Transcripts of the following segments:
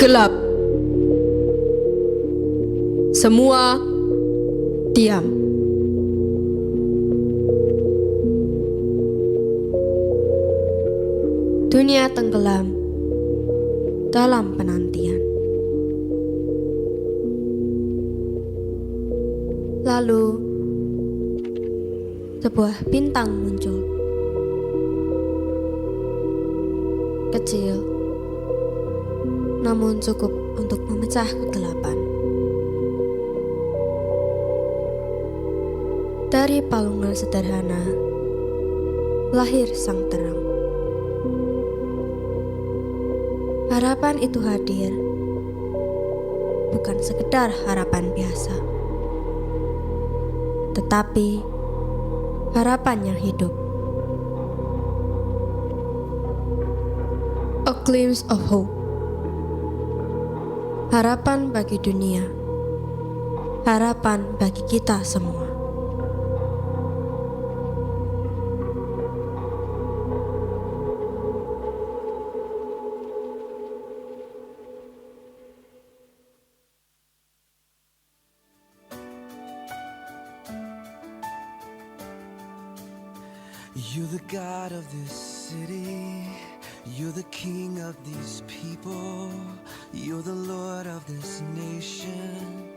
Gelap. Semua diam. Dunia tenggelam dalam penantian. Lalu sebuah bintang muncul. Kecil, namun cukup untuk memecah kegelapan. Dari palungan sederhana, lahir sang terang. Harapan itu hadir, bukan sekedar harapan biasa, tetapi harapan yang hidup. A glimpse of hope. Harapan bagi dunia. Harapan bagi kita semua. You're the God of this city, you're the King of these people, you're the Lord of this nation.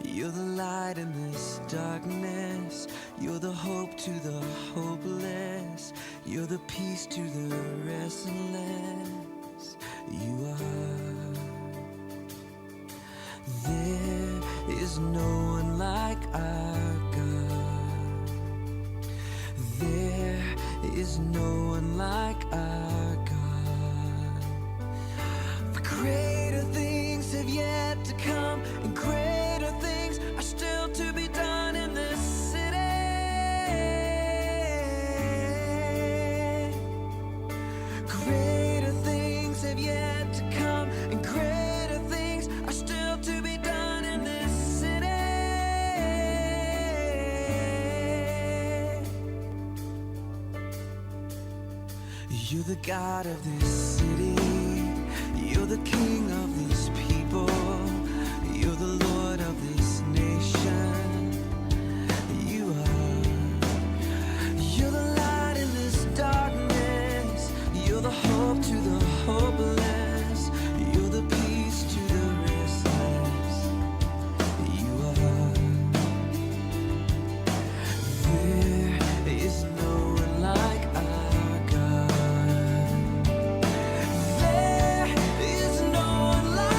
You're the light in this darkness, you're the hope to the hopeless, you're the peace to the restless. You are. There is no one like our God. There is no one like our God. For greater things have yet to come, and greater things are still to be done in this city. Greater things have yet to come, and greater things are still to be done in this city. You're the God of this city, you're the King of these people, you're the Lord of this nation. You're the light in this darkness, you're the hope to the hopeless, you're the peace to the restless. You are. There is no one like our God. There is no one like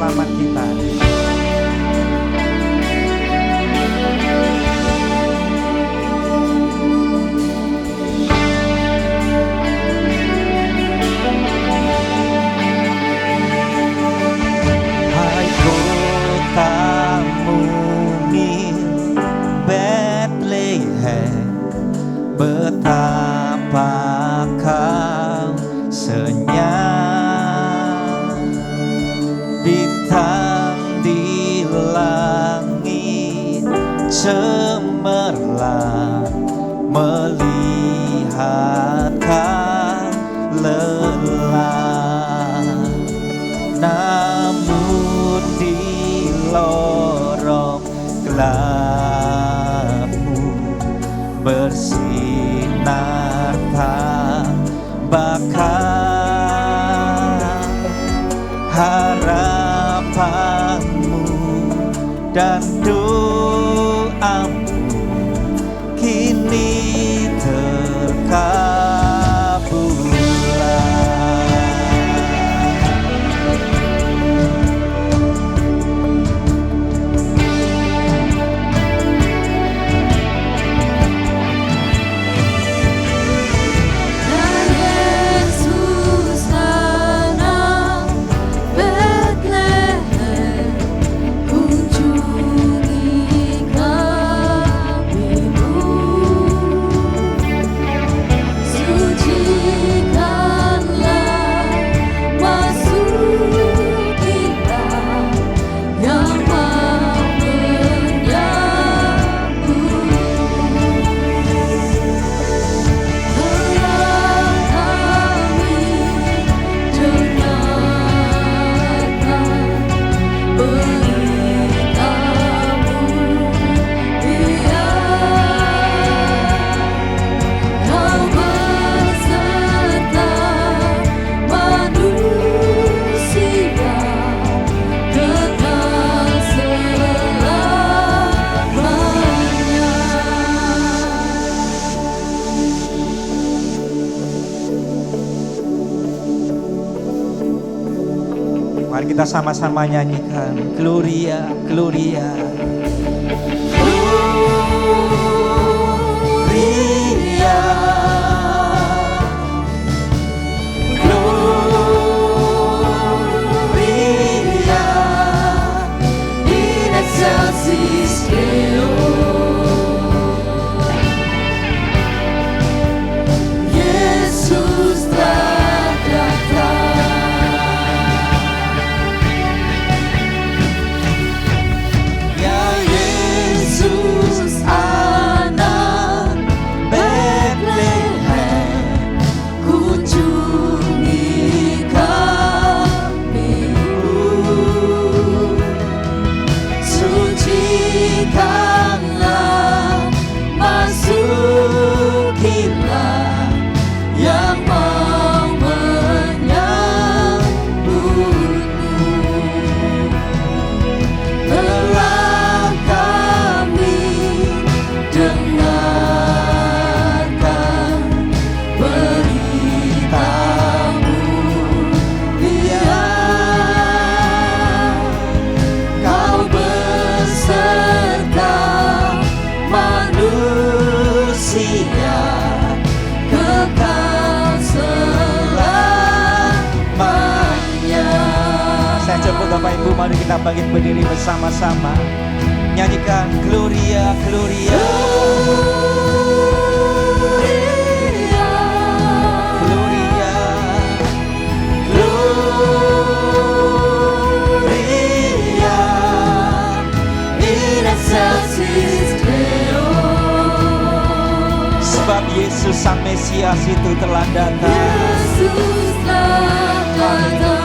Selamat kita. Hai kota mungil Bethlehem, betapa kau senyap, bintang di langit cemerlang melihat kau lelah. Namun di lorong gelapmu bersinar bakal harapanmu dan doamu kini terkabulkan. Mari kita sama-sama nyanyikan Gloria, Gloria, Gloria, Gloria in excelsis Deo. Yesus telah datang. Bapak Ibu, mari kita bangkit berdiri bersama-sama, nyanyikan Gloria, Gloria, Gloria, Gloria in excelsis Deo. Sebab Yesus Sang Mesias itu telah datang. Yesus telah datang.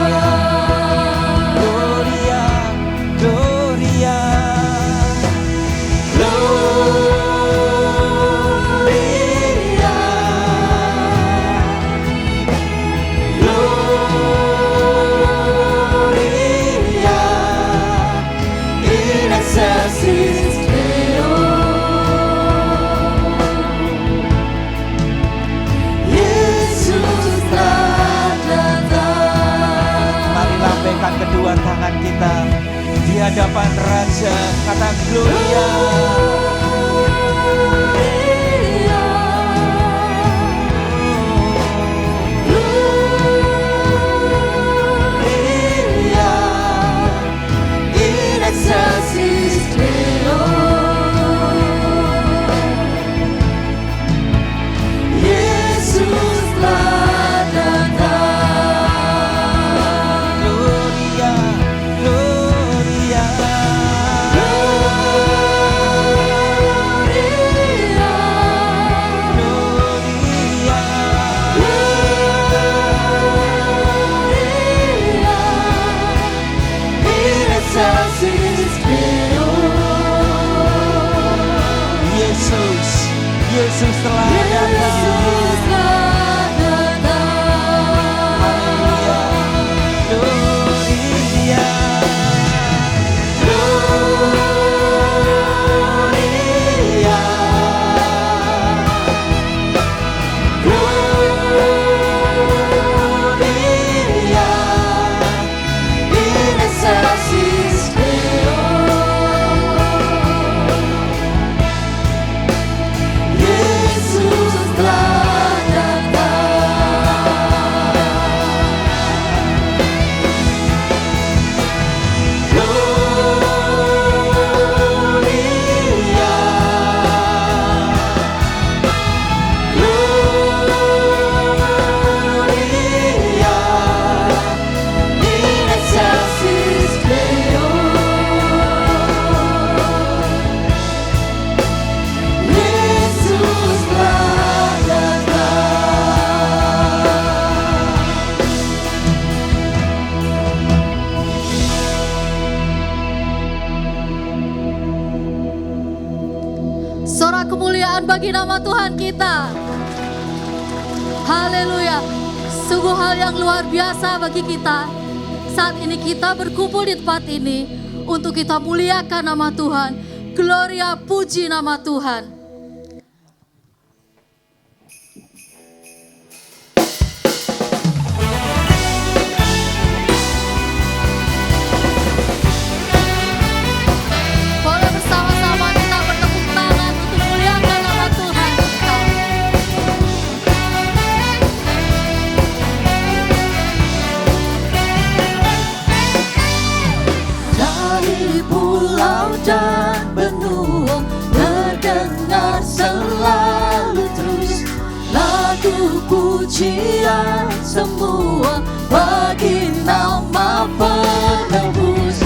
Yesus telah hadapan Raja. Kata Gloria. Yesus telah datang. Haleluya. Gloria. Gloria. Gloria. In excelsis Deo. Sorak kemuliaan bagi nama Tuhan kita. Haleluya. Sungguh hal yang luar biasa bagi kita. Saat ini kita berkumpul di tempat ini untuk kita muliakan nama Tuhan. Gloria, puji nama Tuhan. Dan benua terdengar selalu terus lagu pujian semua bagi nama penebus.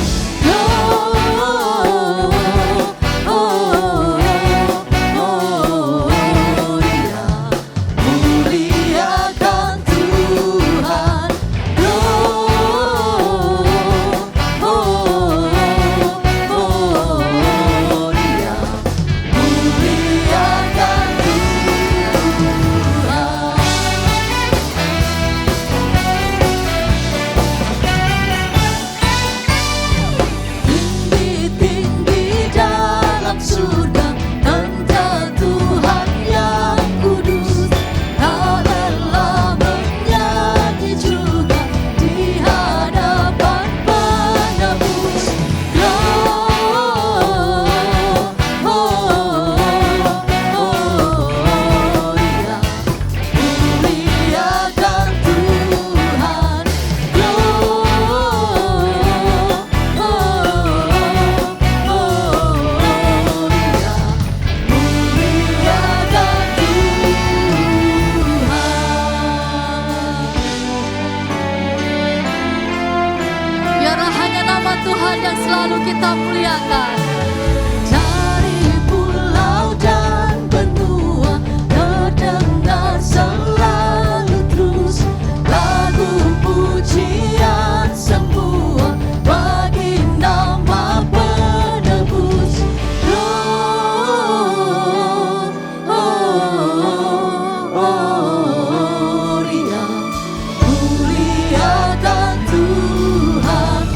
Muliakan Tuhan. Tuhan yang selalu kita muliakan. Dari pulau dan benua terdengar selalu terus lagu pujian semua bagi nama penebus. Gloria, muliakan Tuhan.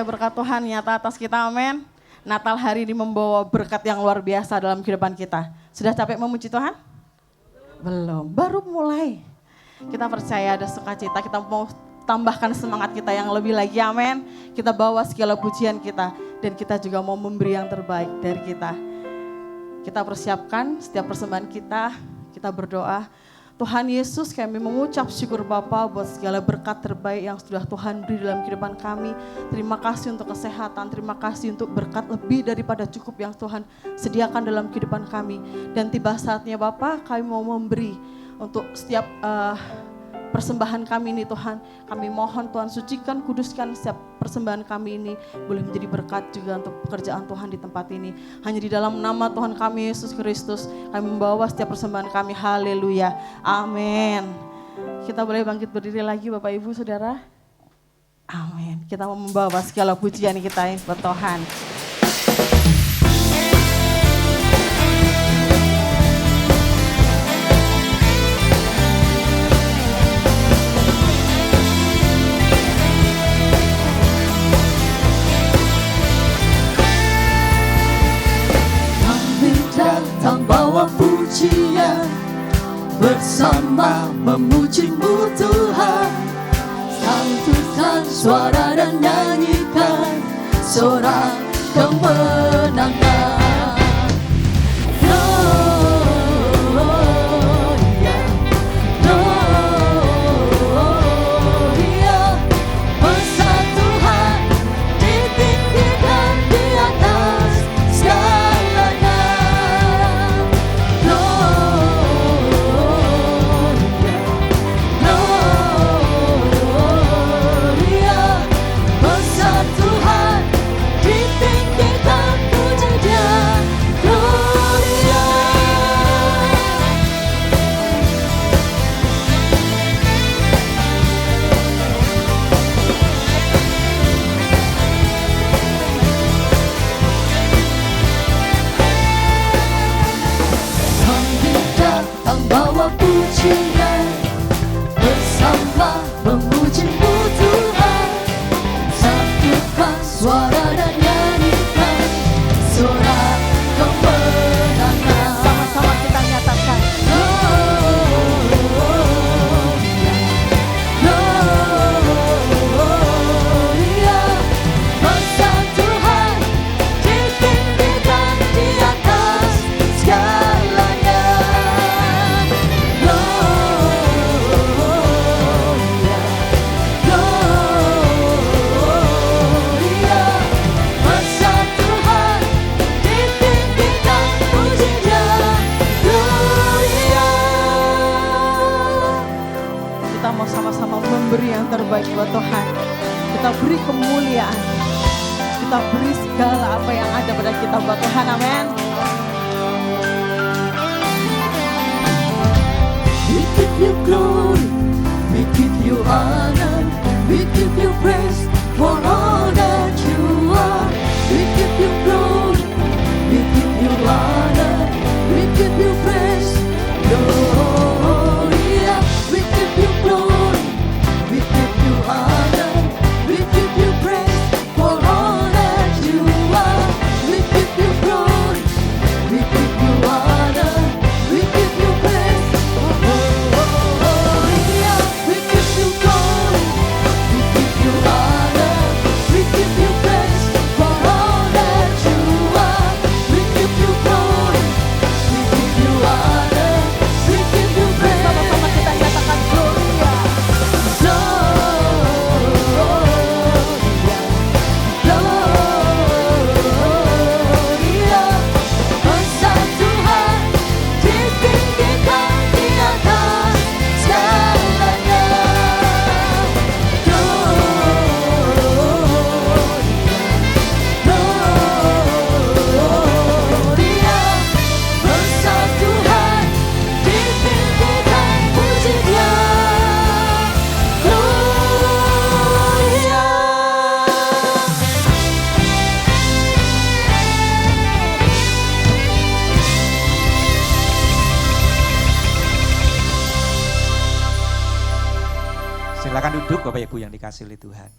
percaya berkat Tuhan nyata atas kita, amin. Natal hari ini membawa berkat yang luar biasa dalam kehidupan kita. Sudah capek memuji Tuhan? Belum, baru mulai. Kita percaya ada sukacita, kita mau tambahkan semangat kita yang lebih lagi, amin. Kita bawa segala pujian kita dan kita juga mau memberi yang terbaik dari kita. Kita persiapkan setiap persembahan kita berdoa. Tuhan Yesus, kami mengucap syukur Bapa buat segala berkat terbaik yang sudah Tuhan beri dalam kehidupan kami. Terima kasih untuk kesehatan, terima kasih untuk berkat lebih daripada cukup yang Tuhan sediakan dalam kehidupan kami. Dan tiba saatnya Bapa, kami mau memberi untuk setiap persembahan kami ini Tuhan. Kami mohon Tuhan sucikan, kuduskan setiap persembahan kami ini. Boleh menjadi berkat juga untuk pekerjaan Tuhan di tempat ini. Hanya di dalam nama Tuhan kami Yesus Kristus, kami membawa setiap persembahan kami. Haleluya. Amin. Kita boleh bangkit berdiri lagi Bapak Ibu Saudara. Amin. Kita mau membawa segala pujian kita ini buat Tuhan. Datang bawa pujian, bersama memuji-Mu Tuhan. Satukan suara dan nyanyikan sorak kemenangan. Gloria, Gloria, besar Tuhan, ditinggikan di atas segalanya. Bawa pujian, bersama memuji-Mu Tuhan. Satukan suara dan nyanyikan sorak kemenangan. Sama-sama kita nyatakan. Gloria, besar Tuhan, ditinggikan di atas segalanya. Kita mau sama-sama memberi yang terbaik buat Tuhan. Kita beri kemuliaan. Kita beri segala apa yang ada pada kita buat Tuhan. Amin. We give you glory, we give you honor, we give you praise for all that you are. We give you glory, we give you honor, we give you praise. Gloria, we give you glory, we give you honor, we give you praise for all that you are. We give you glory, we give you honor, we give you praise. Gloria, we give you glory, we give you honor, we give you praise for all that you are. We give you glory, we give you honor, we give you praise. Sama-sama kita nyatakan Gloria. Gloria, besar Tuhan, ditinggikan di atas segalanya. Gloria, besar Tuhan, ditinggikan puji-Nya. Gloria. Silakan duduk Bapak Ibu yang dikasihi oleh Tuhan.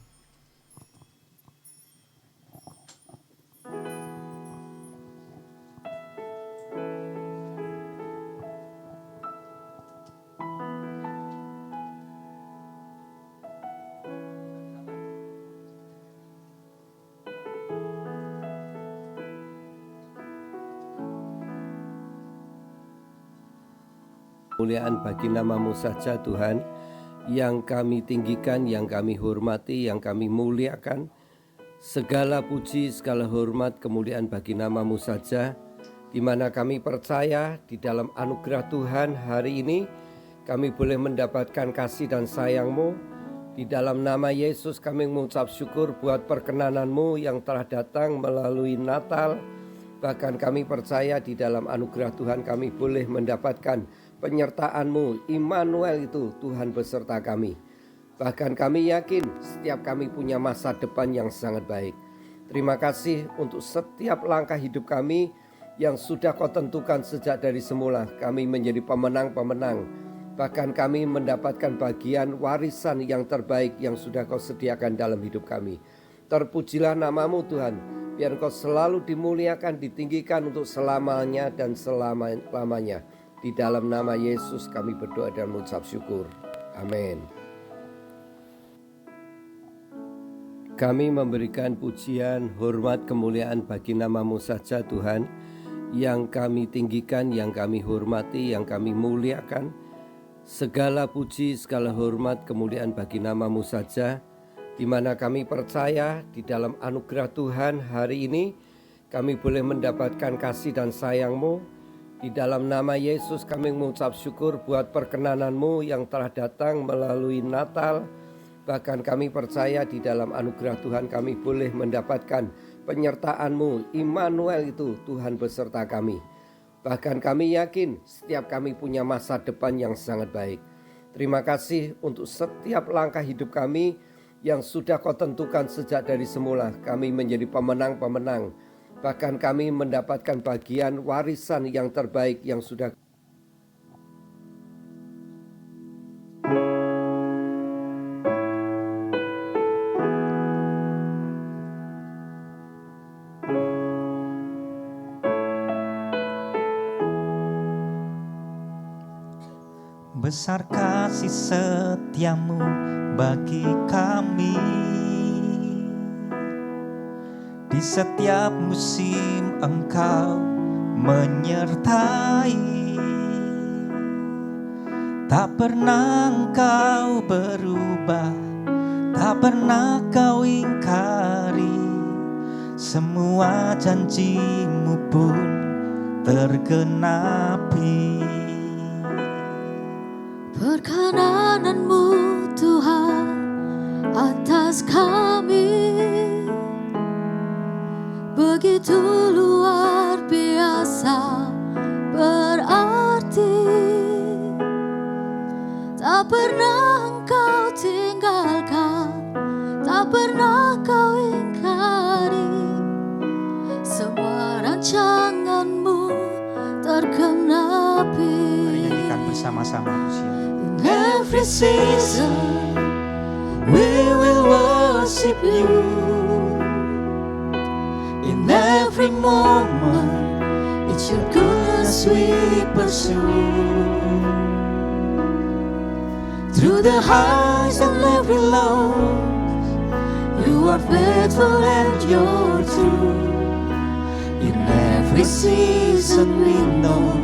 Kemuliaan bagi nama-Mu saja Tuhan, yang kami tinggikan, yang kami hormati, yang kami muliakan. Segala puji, segala hormat, kemuliaan bagi nama-Mu saja, di mana kami percaya di dalam anugerah Tuhan hari ini kami boleh mendapatkan kasih dan sayang-Mu. Di dalam nama Yesus kami mengucap syukur buat perkenanan-Mu yang telah datang melalui Natal. Bahkan kami percaya di dalam anugerah Tuhan kami boleh mendapatkan penyertaan-Mu. Immanuel itu Tuhan beserta kami. Bahkan kami yakin setiap kami punya masa depan yang sangat baik. Terima kasih untuk setiap langkah hidup kami yang sudah Kau tentukan sejak dari semula. Kami menjadi pemenang-pemenang. Bahkan kami mendapatkan bagian warisan yang terbaik yang sudah Kau sediakan dalam hidup kami. Terpujilah nama-Mu Tuhan. Biar Kau selalu dimuliakan, ditinggikan untuk selamanya dan selama-lamanya. Di dalam nama Yesus kami berdoa dan mengucap syukur. Amin. Kami memberikan pujian, hormat, kemuliaan bagi nama-Mu saja Tuhan, yang kami tinggikan, yang kami hormati, yang kami muliakan. Segala puji, segala hormat, kemuliaan bagi nama-Mu saja, di mana kami percaya di dalam anugerah Tuhan hari ini kami boleh mendapatkan kasih dan sayang-Mu. Di dalam nama Yesus kami mengucap syukur buat perkenanan-Mu yang telah datang melalui Natal. Bahkan kami percaya di dalam anugerah Tuhan kami boleh mendapatkan penyertaan-Mu. Immanuel itu Tuhan beserta kami. Bahkan kami yakin setiap kami punya masa depan yang sangat baik. Terima kasih untuk setiap langkah hidup kami yang sudah Kau tentukan sejak dari semula. Kami menjadi pemenang-pemenang. Bahkan kami mendapatkan bagian warisan yang terbaik yang sudah Besar kasih setia-Mu bagi kami. Di setiap musim Engkau menyertai. Tak pernah Engkau berubah, tak pernah Kau ingkari. Semua janji-Mu pun tergenapi. Perkenanan-Mu Tuhan atas kami begitu luar biasa berarti. Tak pernah Engkau tinggalkan, tak pernah Kau ingkari. Semua rancangan-Mu tergenapi. Mari nyanyikan bersama-sama pujian. In every season we will worship You. In every moment, it's Your goodness we pursue. Through the highs and every lows, You are faithful and You're true. In every season we know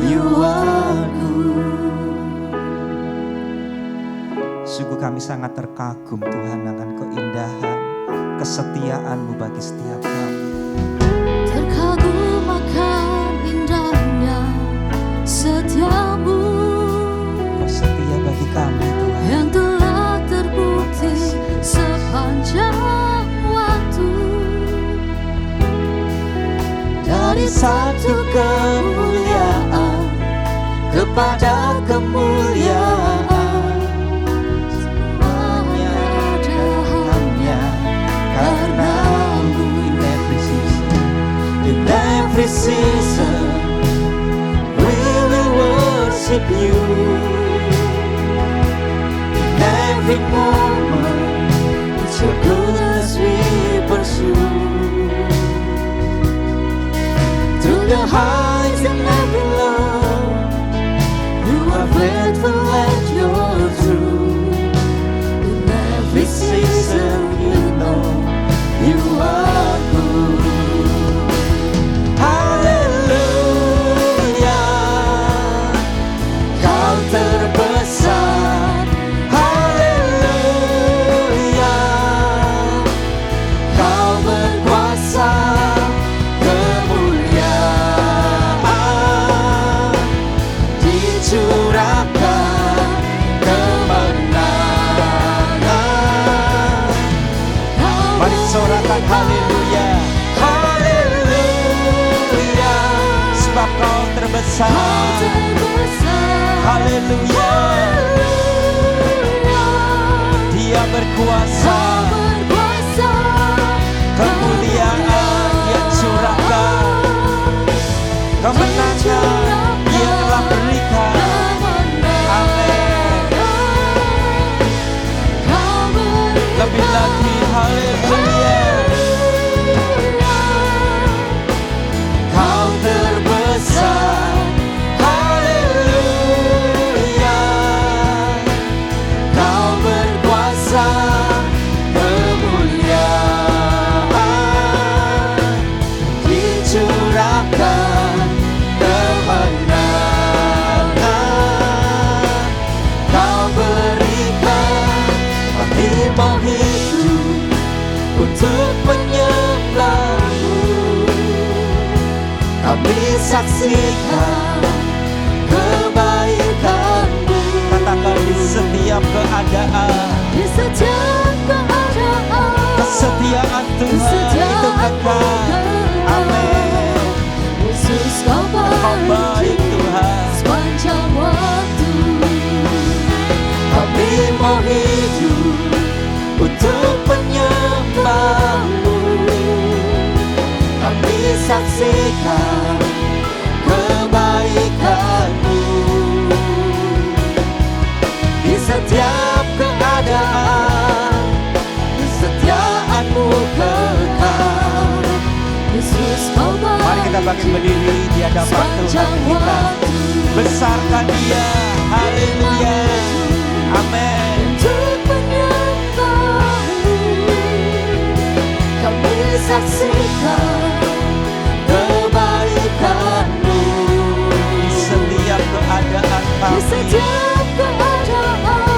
You are good. Sungguh kami sangat terkagum Tuhan akan keindahan kesetiaan-Mu bagi setiap kami. Terkagum akan indahnya setia-Mu. Kau setia bagi kami Tuhan. Yang telah terbukti sepanjang waktu. Dari satu kemuliaan kepada kemuliaan, semuanya hanya karena-Mu. In every season we will worship You. In every moment it's Your goodness we pursue. Through the highs and every low, You are faithful and You're true. In every season You know You are good. Hallelujah. terbesar. Haleluya. Dia berkuasa. Kemuliaan Dia curahkan. Kemenangan Dia telah berikan. Amin. Lebih lagi, haleluya. Kau terbesar. Haleluya. Kau berkuasa. Kemuliaan dicurahkan. Kemenangan Kau berikan. Kami mau hidup untuk menyembah-Mu. Kami saksikan kebaikan-Mu. Katakan di setiap keadaan. Di setiap keadaan, Kesetiaan Tuhan itu kekal. Amin. Yesus Kau Kau baik Tuhan. sepanjang waktu. Kami mau hidup untuk menyembah-Mu. Kami saksikan kebaikan-Mu. Di setiap keadaan, kesetiaan-Mu kekal. Yesus Kau Mari kita bangkit berdiri di hadapan Tuhan kita. Besarkan Dia. Haleluya. Amin. untuk menyembah-Mu. Kami saksikan Kebaikan-Mu di setiap keadaan di kami. setiap keadaan,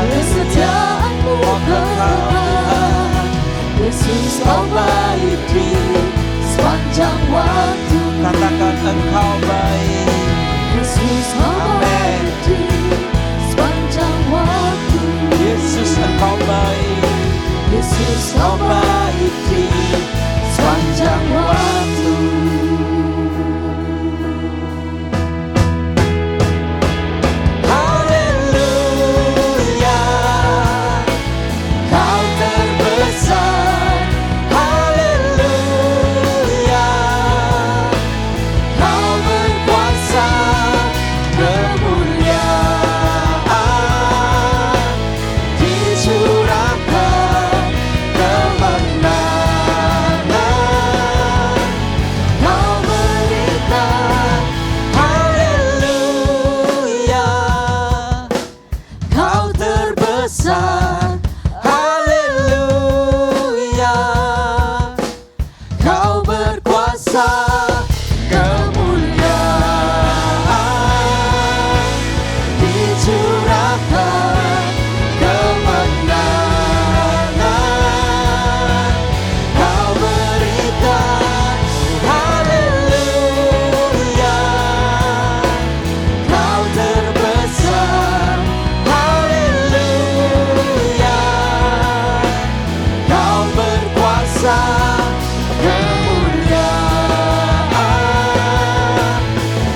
kesetiaan-Mu Oh, kekal Tuhan. Yesus Kau baik di sepanjang waktu. Katakan Engkau baik. Yesus Kau Amin. baik di sepanjang waktu. Yesus Engkau baik. Yesus Kau Kau baik baik di sepanjang waktu. Haleluya. Kau terbesar. Haleluya. Kau berkuasa. Kemuliaan dicurahkan. Kemenangan Kau berikan. Haleluya. Kau terbesar. Haleluya. Kau berkuasa. Kemuliaan dicurahkan. Kemenangan Kau berikan. Haleluya. Kau terbesar. Haleluya. Kau berkuasa. Kemuliaan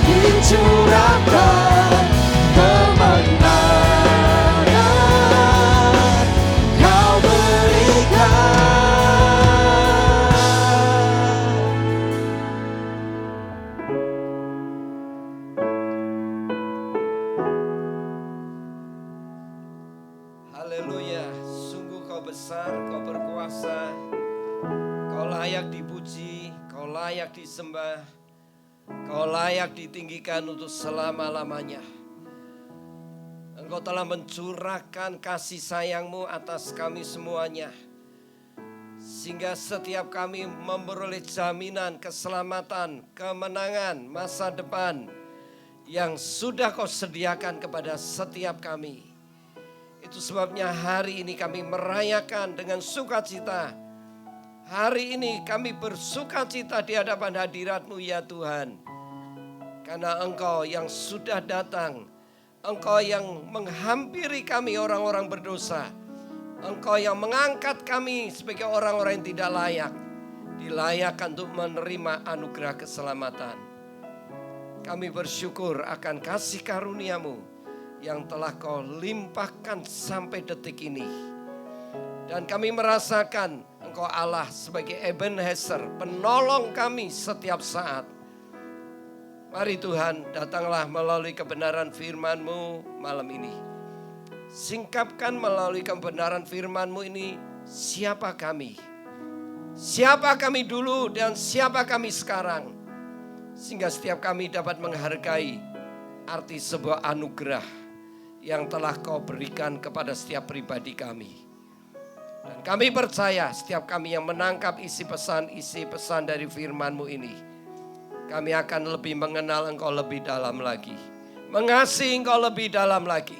dicurahkan. Kemenangan Kau berikan. Haleluya, sungguh Kau besar, Kau berkuasa, Kau layak dipuji, Kau layak disembah, Kau layak ditinggikan untuk selama-lamanya. Engkau telah mencurahkan kasih sayang-Mu atas kami semuanya, sehingga setiap kami memperoleh jaminan keselamatan, kemenangan, masa depan yang sudah Kau sediakan kepada setiap kami. Itu sebabnya hari ini kami merayakan dengan sukacita. Hari ini kami bersukacita di hadapan hadirat-Mu ya Tuhan. Karena Engkau yang sudah datang, Engkau yang menghampiri kami orang-orang berdosa. Engkau yang mengangkat kami sebagai orang-orang yang tidak layak, dilayakkan untuk menerima anugerah keselamatan. Kami bersyukur akan kasih karunia-Mu yang telah Kau limpahkan sampai detik ini. Dan kami merasakan Engkau Allah sebagai Ebenezer, penolong kami setiap saat. Mari Tuhan, datanglah melalui kebenaran firman-Mu malam ini. Singkapkan melalui kebenaran firman-Mu ini siapa kami. Siapa kami dulu dan siapa kami sekarang. Sehingga setiap kami dapat menghargai arti sebuah anugerah yang telah Kau berikan kepada setiap pribadi kami. Dan kami percaya setiap kami yang menangkap isi pesan dari firman-Mu ini, kami akan lebih mengenal Engkau lebih dalam lagi. Mengasihi Engkau lebih dalam lagi.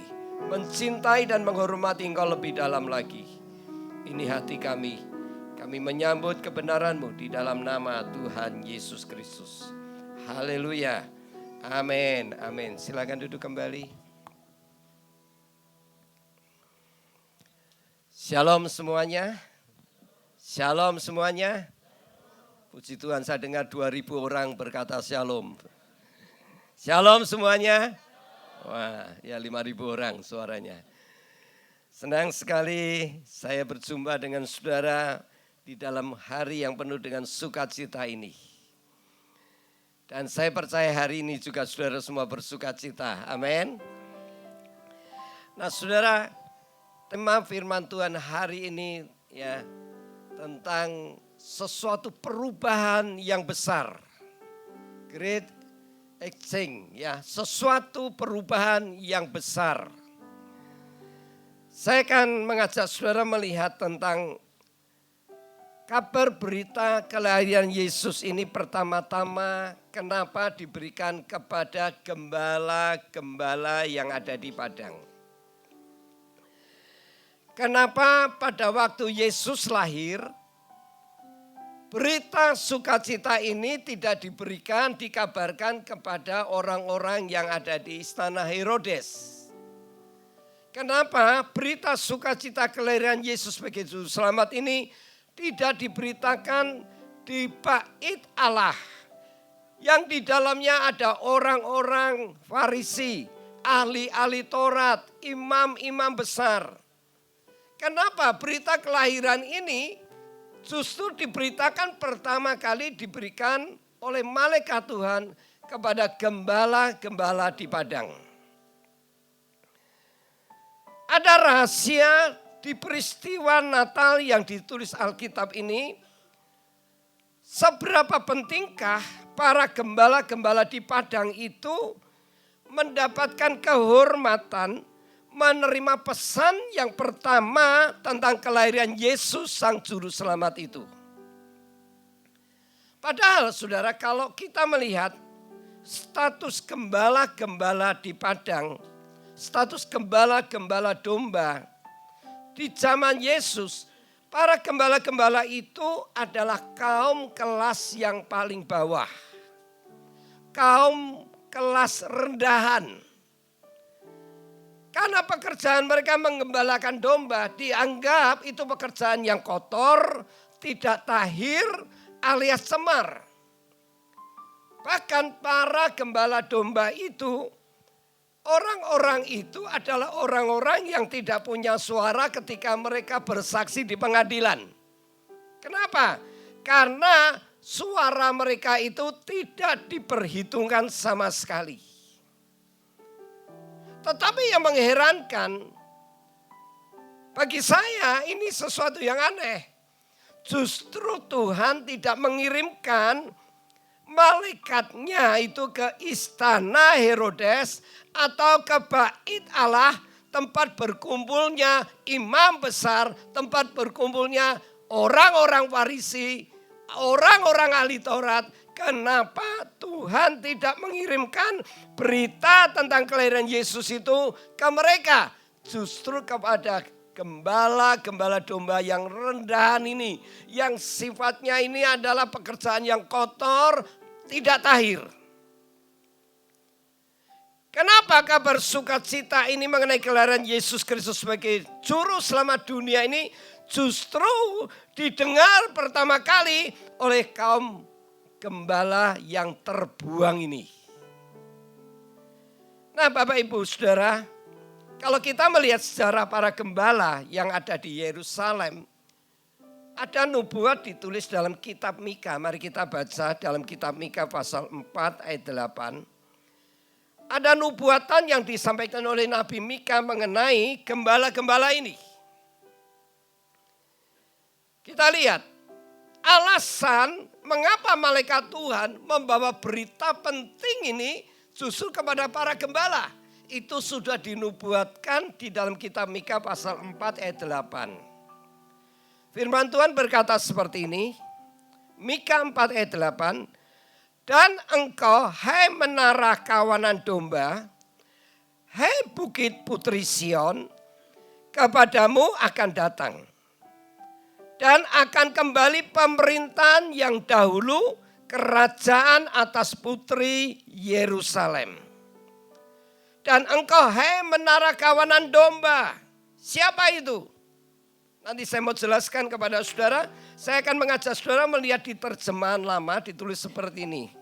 Mencintai dan menghormati Engkau lebih dalam lagi. Ini hati kami. Kami menyambut kebenaran-Mu di dalam nama Tuhan Yesus Kristus. Haleluya. Amin. Amin. Silakan duduk kembali. Shalom semuanya. Shalom semuanya. Puji Tuhan, saya dengar 2.000 orang berkata shalom. Shalom semuanya. Wah, ya 5.000 orang suaranya. Senang sekali saya berjumpa dengan saudara di dalam hari yang penuh dengan sukacita ini. Dan saya percaya hari ini juga saudara semua bersukacita. Amin. Nah saudara, tema firman Tuhan hari ini ya tentang sesuatu perubahan yang besar. Great exchange ya, sesuatu perubahan yang besar. Saya akan mengajak saudara melihat tentang kabar berita kelahiran Yesus ini pertama-tama kenapa diberikan kepada gembala-gembala yang ada di padang. Kenapa pada waktu Yesus lahir, berita sukacita ini tidak diberikan, dikabarkan kepada orang-orang yang ada di istana Herodes. Kenapa berita sukacita kelahiran Yesus sebagai juru selamat ini tidak diberitakan di bait Allah yang di dalamnya ada orang-orang Farisi, ahli-ahli Taurat, imam-imam besar. Kenapa berita kelahiran ini justru diberitakan pertama kali diberikan oleh malaikat Tuhan kepada gembala-gembala di padang? Ada rahasia di peristiwa Natal yang ditulis Alkitab ini, seberapa pentingkah para gembala-gembala di padang itu mendapatkan kehormatan menerima pesan yang pertama tentang kelahiran Yesus Sang Juru Selamat itu. Padahal saudara, kalau kita melihat status gembala-gembala di padang, status gembala-gembala domba, di zaman Yesus, para gembala-gembala itu adalah kaum kelas yang paling bawah. Kaum kelas rendahan. Karena pekerjaan mereka menggembalakan domba dianggap itu pekerjaan yang kotor, tidak tahir alias cemar. Bahkan para gembala domba itu, orang-orang itu adalah orang-orang yang tidak punya suara ketika mereka bersaksi di pengadilan. Kenapa? Karena suara mereka itu tidak diperhitungkan sama sekali. Tetapi yang mengherankan, bagi saya ini sesuatu yang aneh. Justru Tuhan tidak mengirimkan malaikatnya itu ke istana Herodes atau ke bait Allah, tempat berkumpulnya imam besar, tempat berkumpulnya orang-orang Farisi, orang-orang ahli Taurat. Kenapa Tuhan tidak mengirimkan berita tentang kelahiran Yesus itu ke mereka? Justru kepada gembala-gembala domba yang rendahan ini, yang sifatnya ini adalah pekerjaan yang kotor, tidak tahir. Kenapa kabar sukacita ini mengenai kelahiran Yesus Kristus sebagai juru selamat dunia ini justru didengar pertama kali oleh kaum gembala yang terbuang ini. Nah Bapak Ibu Saudara, kalau kita melihat sejarah para gembala yang ada di Yerusalem, ada nubuat ditulis dalam kitab Mika. Mari kita baca dalam kitab Mika pasal 4 ayat 8. Ada nubuatan yang disampaikan oleh Nabi Mika mengenai gembala-gembala ini. Kita lihat alasan mengapa malaikat Tuhan membawa berita penting ini justru kepada para gembala. Itu sudah dinubuatkan di dalam kitab Mika pasal 4 ayat 8. Firman Tuhan berkata seperti ini. Mika 4 ayat 8. Dan engkau, hai menara kawanan domba, hai bukit putri Sion, kepadamu akan datang. Dan akan kembali pemerintahan yang dahulu kerajaan atas putri Yerusalem. Dan engkau, hai menara kawanan domba. Siapa itu? Nanti saya mau jelaskan kepada saudara. Saya akan mengajak saudara melihat di terjemahan lama ditulis seperti ini.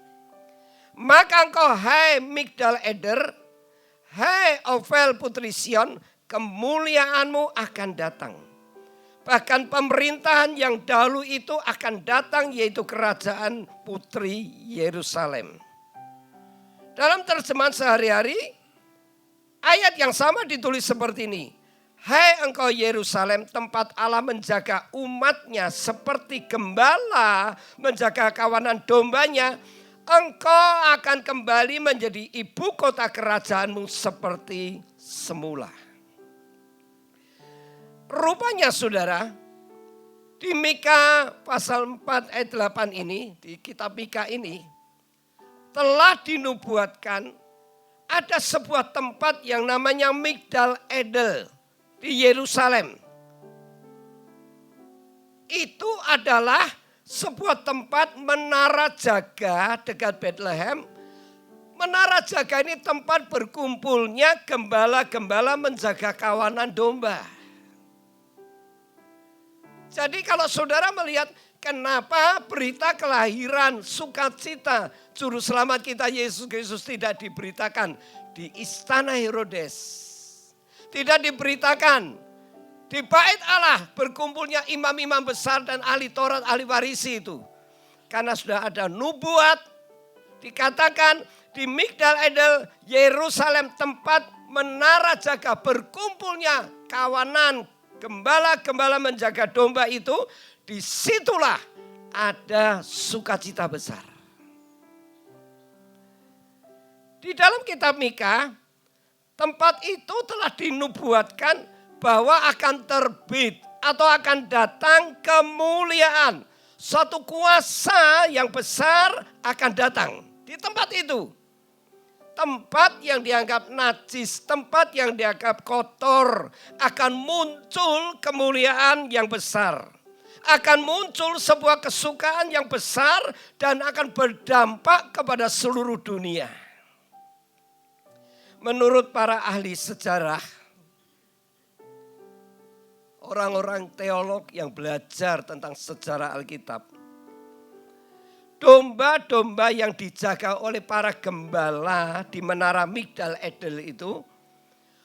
Maka engkau, hai Migdal Eder, hai Ophel putri Sion, kemuliaanmu akan datang. Bahkan pemerintahan yang dahulu itu akan datang, yaitu kerajaan putri Yerusalem. Dalam terjemahan sehari-hari, ayat yang sama ditulis seperti ini. Hai engkau Yerusalem, tempat Allah menjaga umatnya seperti gembala menjaga kawanan dombanya. Engkau akan kembali menjadi ibu kota kerajaanmu seperti semula. Rupanya saudara, di Mika pasal 4 ayat 8 ini, di kitab Mika ini, telah dinubuatkan ada sebuah tempat yang namanya Migdal Eder di Yerusalem. Itu adalah sebuah tempat menara jaga dekat Bethlehem. Menara jaga ini tempat berkumpulnya gembala-gembala menjaga kawanan domba. Jadi kalau saudara melihat kenapa berita kelahiran sukacita juru selamat kita Yesus Kristus tidak diberitakan di istana Herodes. Tidak diberitakan di bait Allah berkumpulnya imam-imam besar dan ahli Taurat, ahli Farisi itu. Karena sudah ada nubuat dikatakan di Migdal Eder Yerusalem tempat menara jaga berkumpulnya kawanan gembala-gembala menjaga domba itu. Disitulah ada sukacita besar. Di dalam kitab Mika tempat itu telah dinubuatkan bahwa akan terbit atau akan datang kemuliaan. Suatu kuasa yang besar akan datang di tempat itu. Tempat yang dianggap najis, tempat yang dianggap kotor, akan muncul kemuliaan yang besar. Akan muncul sebuah kesukaan yang besar dan akan berdampak kepada seluruh dunia. Menurut para ahli sejarah, orang-orang teolog yang belajar tentang sejarah Alkitab, domba-domba yang dijaga oleh para gembala di menara Migdal Eder itu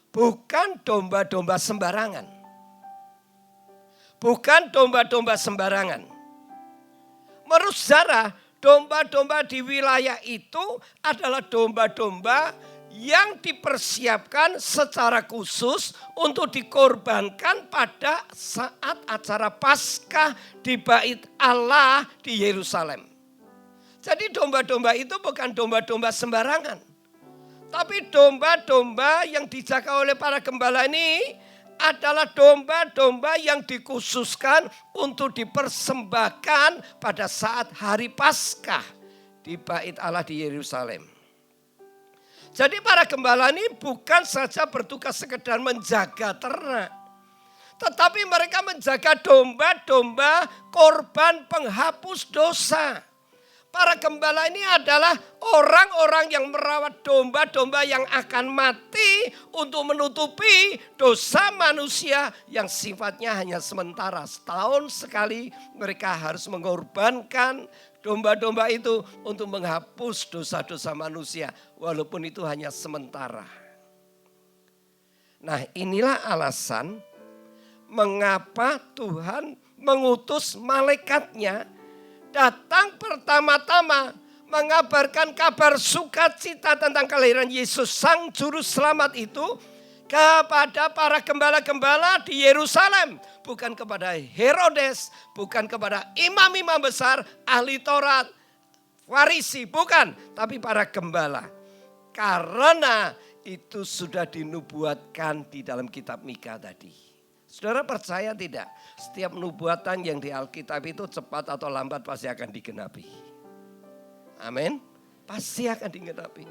bukan domba-domba sembarangan. Bukan domba-domba sembarangan. Menurut sejarah, domba-domba di wilayah itu adalah domba-domba yang dipersiapkan secara khusus untuk dikorbankan pada saat acara Paskah di bait Allah di Yerusalem. Jadi domba-domba itu bukan domba-domba sembarangan. Tapi domba-domba yang dijaga oleh para gembala ini adalah domba-domba yang dikhususkan untuk dipersembahkan pada saat hari Paskah di bait Allah di Yerusalem. Jadi para gembala ini bukan saja bertugas sekedar menjaga ternak. Tetapi mereka menjaga domba-domba korban penghapus dosa. Para gembala ini adalah orang-orang yang merawat domba-domba yang akan mati untuk menutupi dosa manusia yang sifatnya hanya sementara. Setahun sekali mereka harus mengorbankan domba-domba itu untuk menghapus dosa-dosa manusia. Walaupun itu hanya sementara. Nah, inilah alasan mengapa Tuhan mengutus malaikatnya datang pertama-tama mengabarkan kabar sukacita tentang kelahiran Yesus Sang Juru Selamat itu kepada para gembala-gembala di Yerusalem. Bukan kepada Herodes, bukan kepada imam-imam besar, ahli Taurat, Farisi, bukan. Tapi para gembala. Karena itu sudah dinubuatkan di dalam kitab Mika tadi. Saudara percaya tidak? Setiap nubuatan yang di Alkitab itu cepat atau lambat pasti akan digenapi. Amin. Pasti akan digenapi.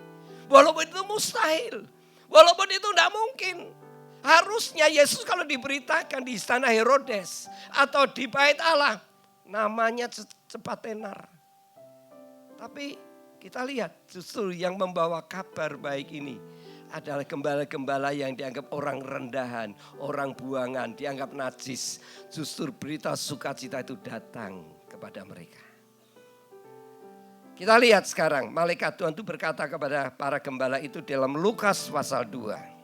Walaupun itu mustahil. Walaupun itu tidak mungkin. Harusnya Yesus kalau diberitakan di istana Herodes atau di bait Allah, namanya cepat tenar. Tapi kita lihat justru yang membawa kabar baik ini adalah gembala-gembala yang dianggap orang rendahan, orang buangan, dianggap najis. Justru berita sukacita itu datang kepada mereka. Kita lihat sekarang malaikat Tuhan itu berkata kepada para gembala itu dalam Lukas pasal 2.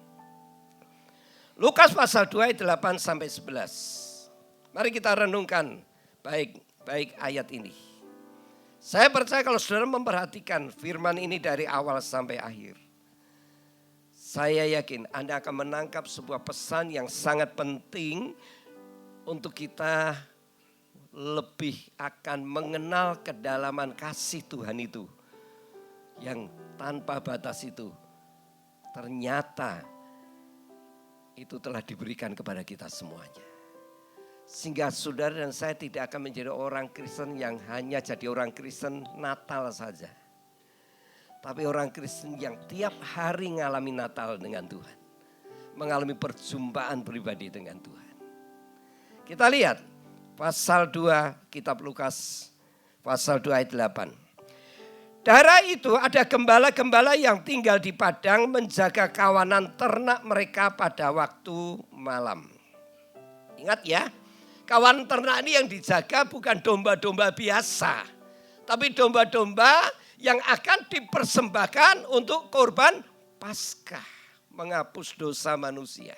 Lukas pasal 2 ayat 8 sampai 11. Mari kita renungkan baik-baik ayat ini. Saya percaya kalau saudara memperhatikan firman ini dari awal sampai akhir, saya yakin Anda akan menangkap sebuah pesan yang sangat penting untuk kita lebih akan mengenal kedalaman kasih Tuhan itu yang tanpa batas itu. Ternyata itu telah diberikan kepada kita semuanya. Sehingga saudara dan saya tidak akan menjadi orang Kristen yang hanya jadi orang Kristen Natal saja. Tapi orang Kristen yang tiap hari mengalami Natal dengan Tuhan. Mengalami perjumpaan pribadi dengan Tuhan. Kita lihat pasal 2 kitab Lukas pasal 2 ayat 8. Darah itu ada gembala-gembala yang tinggal di padang menjaga kawanan ternak mereka pada waktu malam. Ingat ya, kawanan ternak ini yang dijaga bukan domba-domba biasa. Tapi domba-domba yang akan dipersembahkan untuk korban Paskah. Menghapus dosa manusia.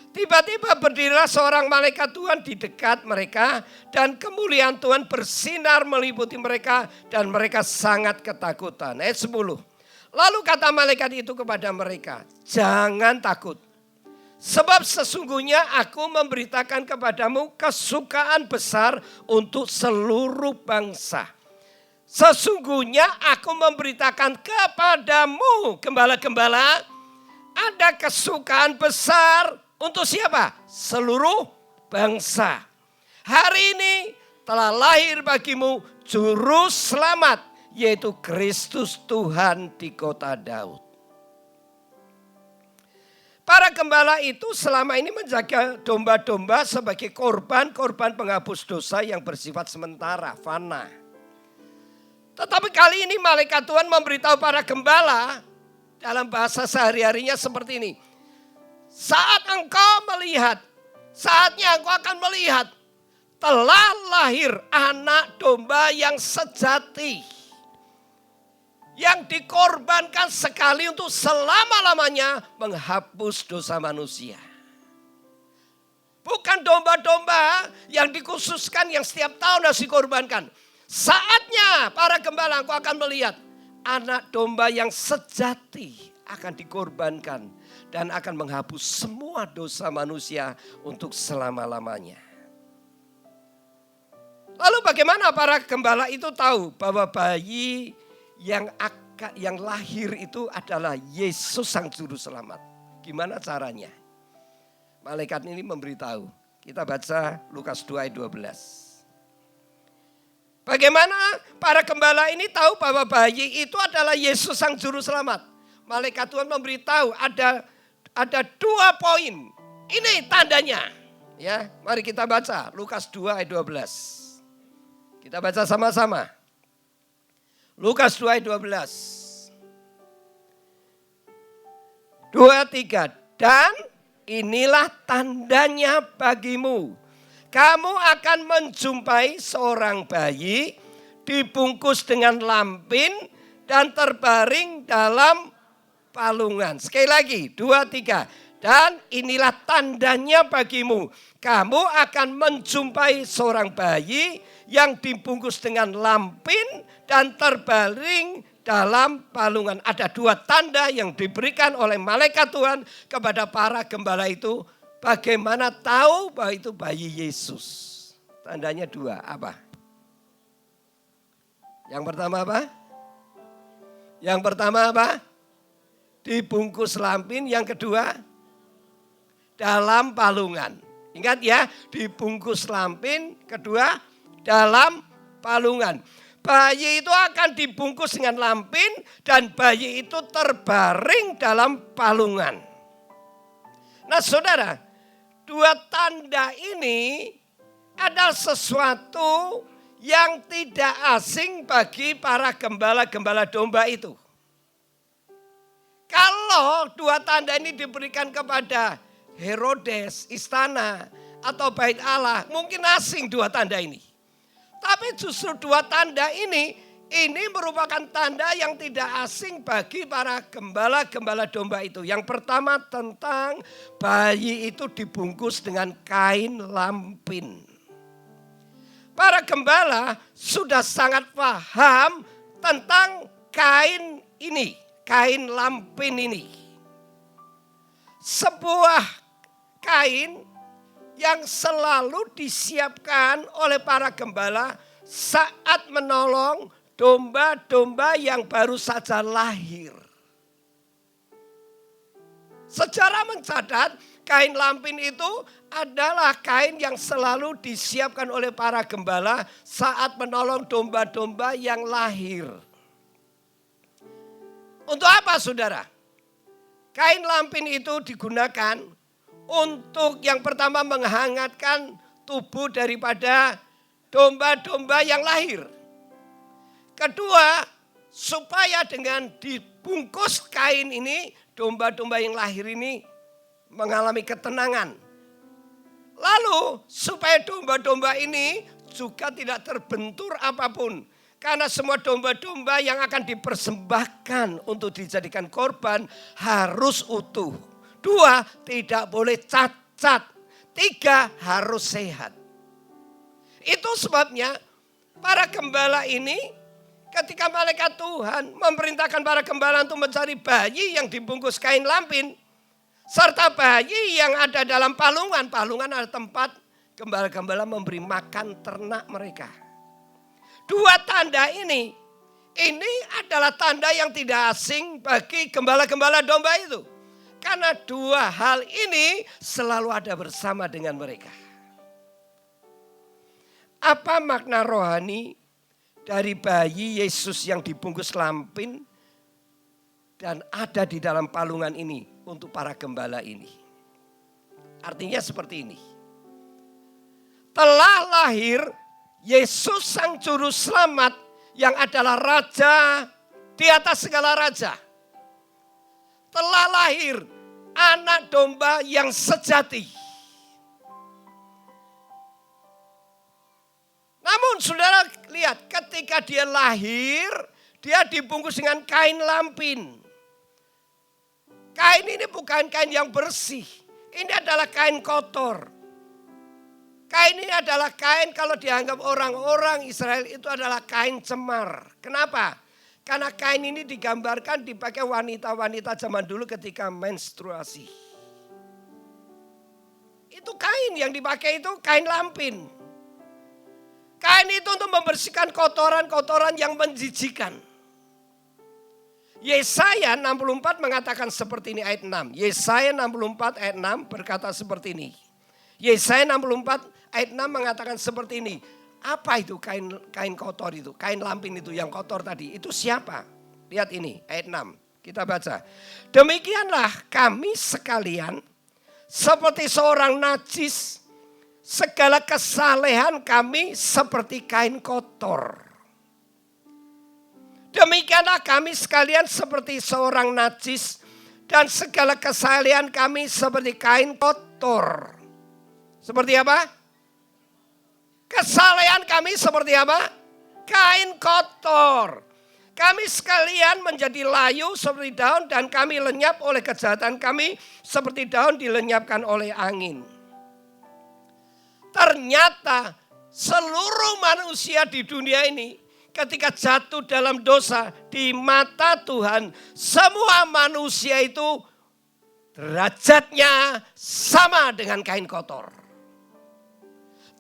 Tiba-tiba berdirilah seorang malaikat Tuhan di dekat mereka dan kemuliaan Tuhan bersinar meliputi mereka dan mereka sangat ketakutan. Ayat 10. Lalu kata malaikat itu kepada mereka, jangan takut. Sebab sesungguhnya aku memberitakan kepadamu kesukaan besar untuk seluruh bangsa. Sesungguhnya aku memberitakan kepadamu, gembala-gembala, ada kesukaan besar. Untuk siapa? Seluruh bangsa. Hari ini telah lahir bagimu juru selamat, yaitu Kristus Tuhan di kota Daud. Para gembala itu selama ini menjaga domba-domba sebagai korban penghapus dosa yang bersifat sementara, fana. Tetapi kali ini malaikat Tuhan memberitahu para gembala dalam bahasa sehari-harinya seperti ini. Saat engkau melihat, saatnya engkau akan melihat, telah lahir anak domba yang sejati. Yang dikorbankan sekali untuk selama-lamanya menghapus dosa manusia. Bukan domba-domba yang dikhususkan yang setiap tahun harus dikorbankan. Saatnya para gembala engkau akan melihat anak domba yang sejati akan dikorbankan. Dan akan menghapus semua dosa manusia untuk selama-lamanya. Lalu bagaimana para gembala itu tahu bahwa bayi yang lahir itu adalah Yesus Sang Juru Selamat? Gimana caranya? Malaikat ini memberitahu. Kita baca Lukas 2 ayat 12. Bagaimana para gembala ini tahu bahwa bayi itu adalah Yesus Sang Juru Selamat? Malaikat Tuhan memberitahu ada 2 poin. Ini tandanya. Ya, mari kita baca Lukas 2 ayat 12. Kita baca sama-sama. Lukas 2 ayat 12. 2, 3. Dan inilah tandanya bagimu. Kamu akan menjumpai seorang bayi dibungkus dengan lampin dan terbaring dalam palungan. Sekali lagi, 2, 3. Dan inilah tandanya bagimu. Kamu akan menjumpai seorang bayi yang dibungkus dengan lampin dan terbaring dalam palungan. Ada 2 tanda yang diberikan oleh malaikat Tuhan kepada para gembala itu. Bagaimana tahu bahwa itu bayi Yesus? Tandanya 2, apa? Yang pertama apa? Yang pertama apa? Dibungkus lampin. Yang kedua, dalam palungan. Ingat ya, dibungkus lampin, kedua dalam palungan. Bayi itu akan dibungkus dengan lampin dan bayi itu terbaring dalam palungan. Nah saudara, 2 tanda ini adalah sesuatu yang tidak asing bagi para gembala-gembala domba itu. Kalau 2 tanda ini diberikan kepada Herodes, istana, atau bait Allah, mungkin asing 2 tanda ini. Tapi justru 2 tanda ini merupakan tanda yang tidak asing bagi para gembala-gembala domba itu. Yang pertama tentang bayi itu dibungkus dengan kain lampin. Para gembala sudah sangat paham tentang kain ini, kain lampin ini. Sebuah kain yang selalu disiapkan oleh para gembala saat menolong domba-domba yang baru saja lahir. Sejarah mencatat kain lampin itu adalah kain yang selalu disiapkan oleh para gembala saat menolong domba-domba yang lahir. Untuk apa saudara? Kain lampin itu digunakan untuk yang pertama menghangatkan tubuh daripada domba-domba yang lahir. Kedua, supaya dengan dibungkus kain ini, domba-domba yang lahir ini mengalami ketenangan. Lalu supaya domba-domba ini juga tidak terbentur apapun. Karena semua domba-domba yang akan dipersembahkan untuk dijadikan korban harus utuh. 2, tidak boleh cacat. 3, harus sehat. Itu sebabnya para gembala ini ketika malaikat Tuhan memerintahkan para gembala untuk mencari bayi yang dibungkus kain lampin. Serta bayi yang ada dalam palungan. Palungan adalah tempat gembala-gembala memberi makan ternak mereka. 2 tanda ini adalah tanda yang tidak asing bagi gembala-gembala domba itu. Karena 2 hal ini selalu ada bersama dengan mereka. Apa makna rohani dari bayi Yesus yang dibungkus lampin dan ada di dalam palungan ini untuk para gembala ini? Artinya seperti ini. Telah lahir Yesus sang juru selamat yang adalah raja di atas segala raja. Telah lahir anak domba yang sejati. Namun saudara lihat ketika dia lahir, dia dibungkus dengan kain lampin. Kain ini bukan kain yang bersih, ini adalah kain kotor. Kain ini adalah kain kalau dianggap orang-orang Israel itu adalah kain cemar. Kenapa? Karena kain ini digambarkan dipakai wanita-wanita zaman dulu ketika menstruasi. Itu kain yang dipakai itu kain lampin. Kain itu untuk membersihkan kotoran-kotoran yang menjijikan. Yesaya 64 mengatakan seperti ini ayat 6. Yesaya 64 ayat 6 berkata seperti ini. Yesaya 64 ayat 6 mengatakan seperti ini. Apa itu kain kotor itu? Kain lampin itu yang kotor tadi. Itu siapa? Lihat ini ayat 6. Kita baca. Demikianlah kami sekalian seperti seorang najis. Segala kesalehan kami seperti kain kotor. Demikianlah kami sekalian seperti seorang najis. Dan segala kesalehan kami seperti kain kotor. Seperti apa? Kesalehan kami seperti apa? Kain kotor. Kami sekalian menjadi layu seperti daun dan kami lenyap oleh kejahatan kami seperti daun dilenyapkan oleh angin. Ternyata seluruh manusia di dunia ini ketika jatuh dalam dosa di mata Tuhan, semua manusia itu derajatnya sama dengan kain kotor.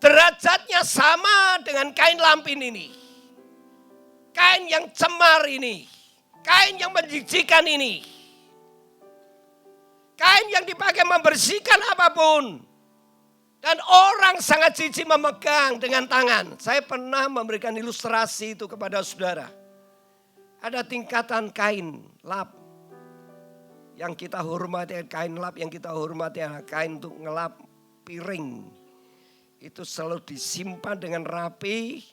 Derajatnya sama dengan kain lampin ini. Kain yang cemar ini, kain yang menjijikan ini, kain yang dipakai membersihkan apapun. Dan orang sangat jijik memegang dengan tangan. Saya pernah memberikan ilustrasi itu kepada saudara. Ada tingkatan kain lap yang kita hormati, kain lap yang kita hormati, kain untuk ngelap piring. Itu selalu disimpan dengan rapi,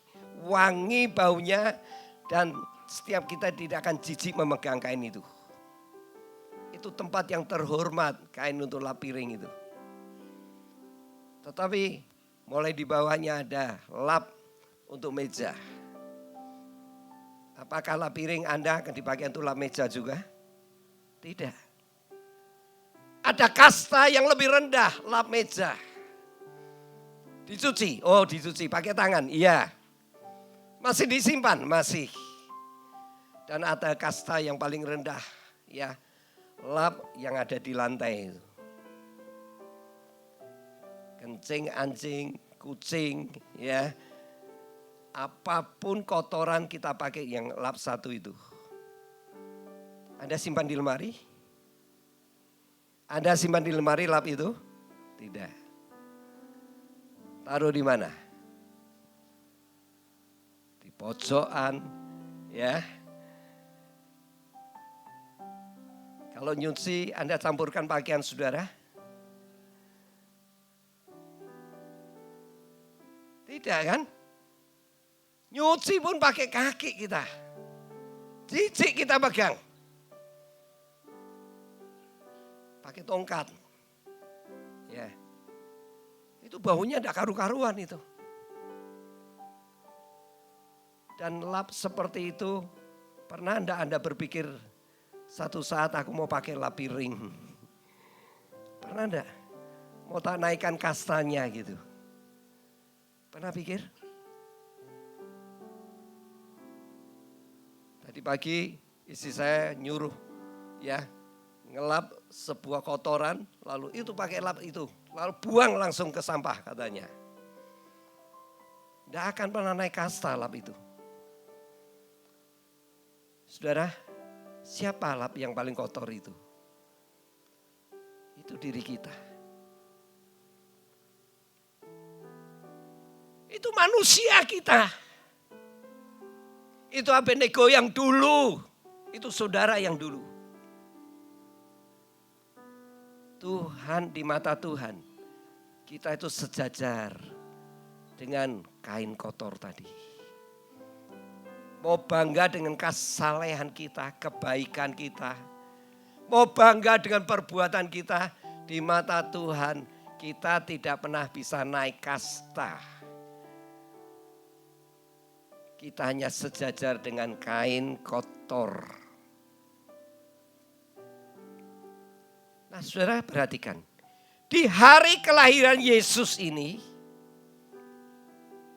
wangi baunya. Dan setiap kita tidak akan jijik memegang kain itu. Itu tempat yang terhormat, kain untuk lap piring itu. Tetapi mulai di bawahnya ada lap untuk meja. Apakah lap piring Anda akan dipakai untuk lap meja juga? Tidak. Ada kasta yang lebih rendah, lap meja. Dicuci, oh dicuci pakai tangan, iya. Masih disimpan, masih. Dan ada kasta yang paling rendah, ya, lap yang ada di lantai itu. Kencing, anjing, kucing, ya. Apapun kotoran kita pakai yang lap satu itu. Anda simpan di lemari? Anda simpan di lemari lap itu? Tidak. Taruh di mana? Pojokan, ya. Kalau nyuci Anda campurkan pakaian saudara? Tidak kan? Nyuci pun pakai kaki kita. Jijik kita pegang. Pakai tongkat. Ya. Itu baunya tidak karu-karuan itu. Dan lap seperti itu, pernah enggak Anda berpikir satu saat aku mau pakai lap piring? Pernah enggak? Mau tak naikkan kastanya gitu. Pernah pikir? Tadi pagi istri saya nyuruh ya ngelap sebuah kotoran, lalu itu pakai lap itu, lalu buang langsung ke sampah katanya. Enggak akan pernah naik kasta lap itu. Saudara, siapa lap yang paling kotor itu? Itu diri kita. Itu manusia kita. Itu Abednego yang dulu. Itu saudara yang dulu. Tuhan, di mata Tuhan, kita itu sejajar dengan kain kotor tadi. Mau bangga dengan kesalehan kita, kebaikan kita. Mau bangga dengan perbuatan kita, di mata Tuhan kita tidak pernah bisa naik kasta. Kita hanya sejajar dengan kain kotor. Nah saudara perhatikan. Di hari kelahiran Yesus ini,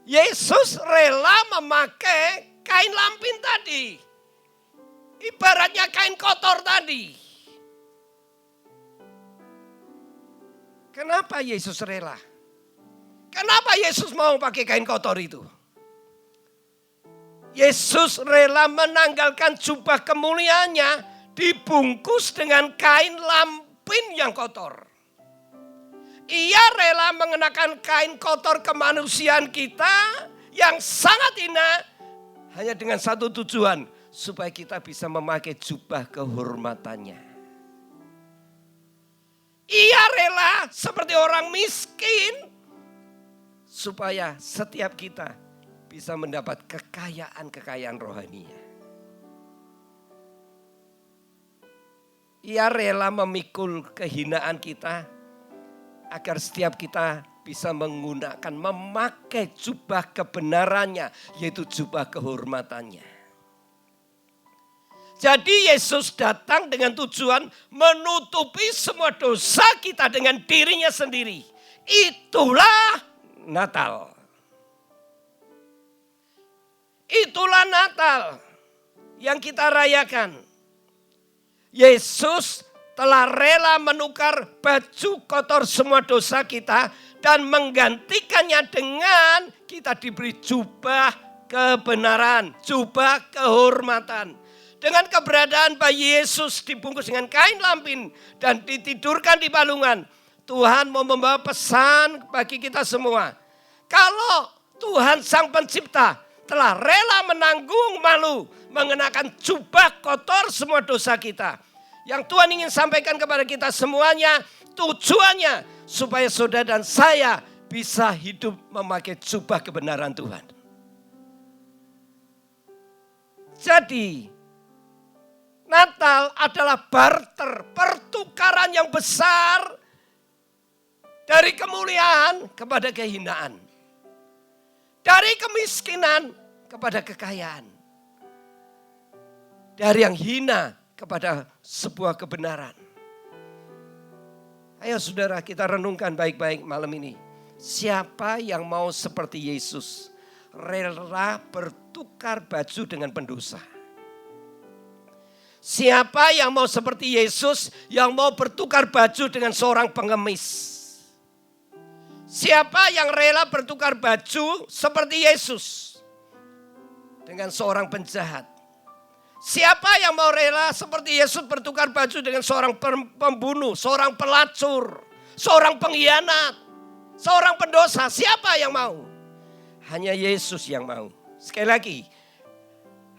Yesus rela memakai kain lampin tadi. Ibaratnya kain kotor tadi. Kenapa Yesus rela? Kenapa Yesus mau pakai kain kotor itu? Yesus rela menanggalkan jubah kemuliaannya dibungkus dengan kain lampin yang kotor. Ia rela mengenakan kain kotor kemanusiaan kita yang sangat hina hanya dengan satu tujuan, supaya kita bisa memakai jubah kehormatannya. Ia rela seperti orang miskin supaya setiap kita bisa mendapat kekayaan rohani. Ia rela memikul kehinaan kita agar setiap kita bisa menggunakan, memakai jubah kebenarannya, yaitu jubah kehormatannya. Jadi Yesus datang dengan tujuan menutupi semua dosa kita dengan dirinya sendiri. Itulah Natal. Itulah Natal yang kita rayakan. Yesus telah rela menukar baju kotor semua dosa kita dan menggantikannya dengan kita diberi jubah kebenaran, jubah kehormatan. Dengan keberadaan bayi Yesus dibungkus dengan kain lampin dan ditidurkan di palungan, Tuhan mau membawa pesan bagi kita semua. Kalau Tuhan Sang Pencipta telah rela menanggung malu, mengenakan jubah kotor semua dosa kita. Yang Tuhan ingin sampaikan kepada kita semuanya, tujuannya supaya saudara dan saya bisa hidup memakai jubah kebenaran Tuhan. Jadi Natal adalah barter, pertukaran yang besar dari kemuliaan kepada kehinaan. Dari kemiskinan kepada kekayaan. Dari yang hina kepada sebuah kebenaran. Ayo saudara, kita renungkan baik-baik malam ini. Siapa yang mau seperti Yesus, rela bertukar baju dengan pendosa? Siapa yang mau seperti Yesus, yang mau bertukar baju dengan seorang pengemis? Siapa yang rela bertukar baju seperti Yesus dengan seorang penjahat? Siapa yang mau rela seperti Yesus bertukar baju dengan seorang pembunuh, seorang pelacur, seorang pengkhianat, seorang pendosa? Siapa yang mau? Hanya Yesus yang mau. Sekali lagi,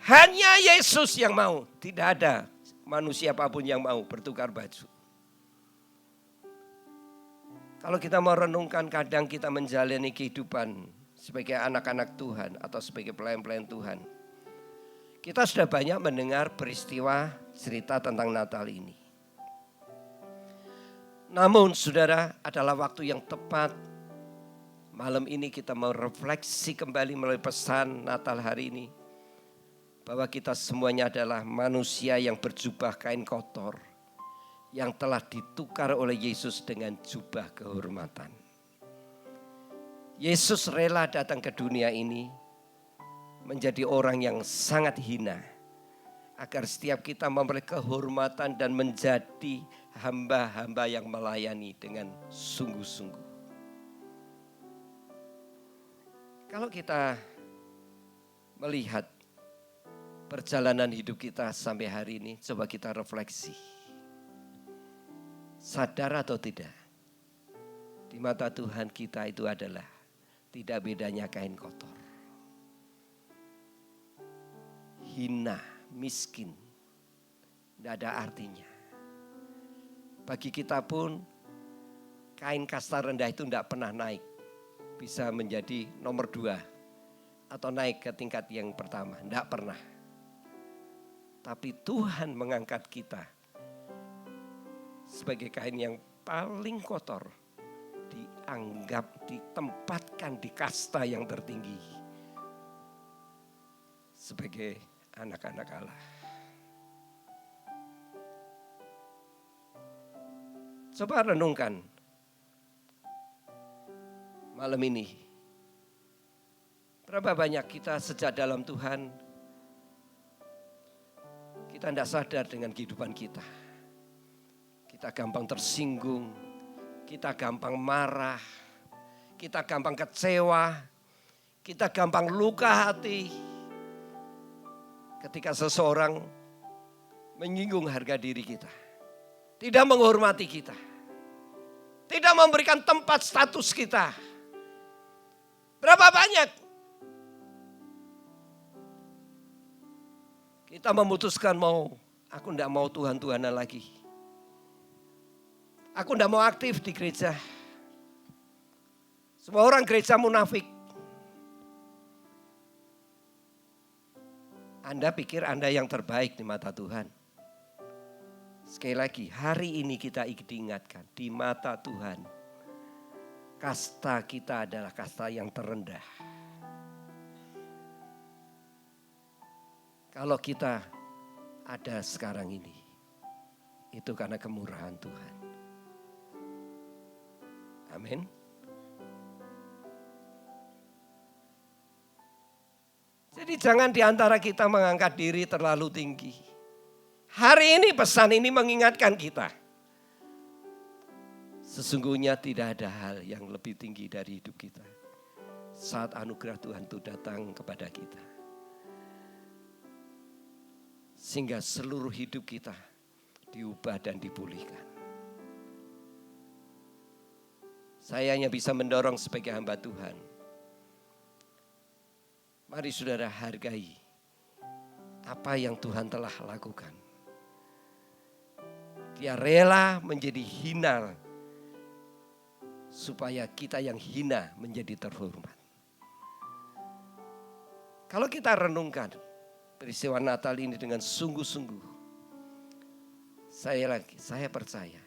hanya Yesus yang mau. Tidak ada manusia apapun yang mau bertukar baju. Kalau kita mau renungkan, kadang kita menjalani kehidupan sebagai anak-anak Tuhan atau sebagai pelayan-pelayan Tuhan. Kita sudah banyak mendengar peristiwa cerita tentang Natal ini. Namun saudara, adalah waktu yang tepat. Malam ini kita mau refleksi kembali melalui pesan Natal hari ini. Bahwa kita semuanya adalah manusia yang berjubah kain kotor. Yang telah ditukar oleh Yesus dengan jubah kehormatan. Yesus rela datang ke dunia ini menjadi orang yang sangat hina. Agar setiap kita memperoleh kehormatan dan menjadi hamba-hamba yang melayani dengan sungguh-sungguh. Kalau kita melihat perjalanan hidup kita sampai hari ini, coba kita refleksi. Sadar atau tidak, di mata Tuhan kita itu adalah tidak bedanya kain kotor. Hina, miskin, tidak ada artinya. Bagi kita pun, kain kasta rendah itu tidak pernah naik. Bisa menjadi nomor 2 atau naik ke tingkat yang pertama, tidak pernah. Tapi Tuhan mengangkat kita sebagai kain yang paling kotor, dianggap, ditempatkan di kasta yang tertinggi sebagai anak-anak Allah. Coba renungkan malam ini. Berapa banyak kita sejak dalam Tuhan, kita tidak sadar dengan kehidupan kita. Kita gampang tersinggung, kita gampang marah, kita gampang kecewa, kita gampang luka hati. Ketika seseorang menyinggung harga diri kita, tidak menghormati kita, tidak memberikan tempat status kita. Berapa banyak kita memutuskan aku tidak mau Tuhan-Tuhanan lagi. Aku tidak mau aktif di gereja. Semua orang gereja munafik. Anda pikir Anda yang terbaik di mata Tuhan. Sekali lagi, hari ini kita diingatkan di mata Tuhan. Kasta kita adalah kasta yang terendah. Kalau kita ada sekarang ini. Itu karena kemurahan Tuhan. Amin. Jadi jangan diantara kita mengangkat diri terlalu tinggi. Hari ini pesan ini mengingatkan kita. Sesungguhnya tidak ada hal yang lebih tinggi dari hidup kita. Saat anugerah Tuhan itu datang kepada kita. Sehingga seluruh hidup kita diubah dan dipulihkan. Saya hanya bisa mendorong sebagai hamba Tuhan. Mari saudara hargai apa yang Tuhan telah lakukan. Dia rela menjadi hina supaya kita yang hina menjadi terhormat. Kalau kita renungkan peristiwa Natal ini dengan sungguh-sungguh, saya percaya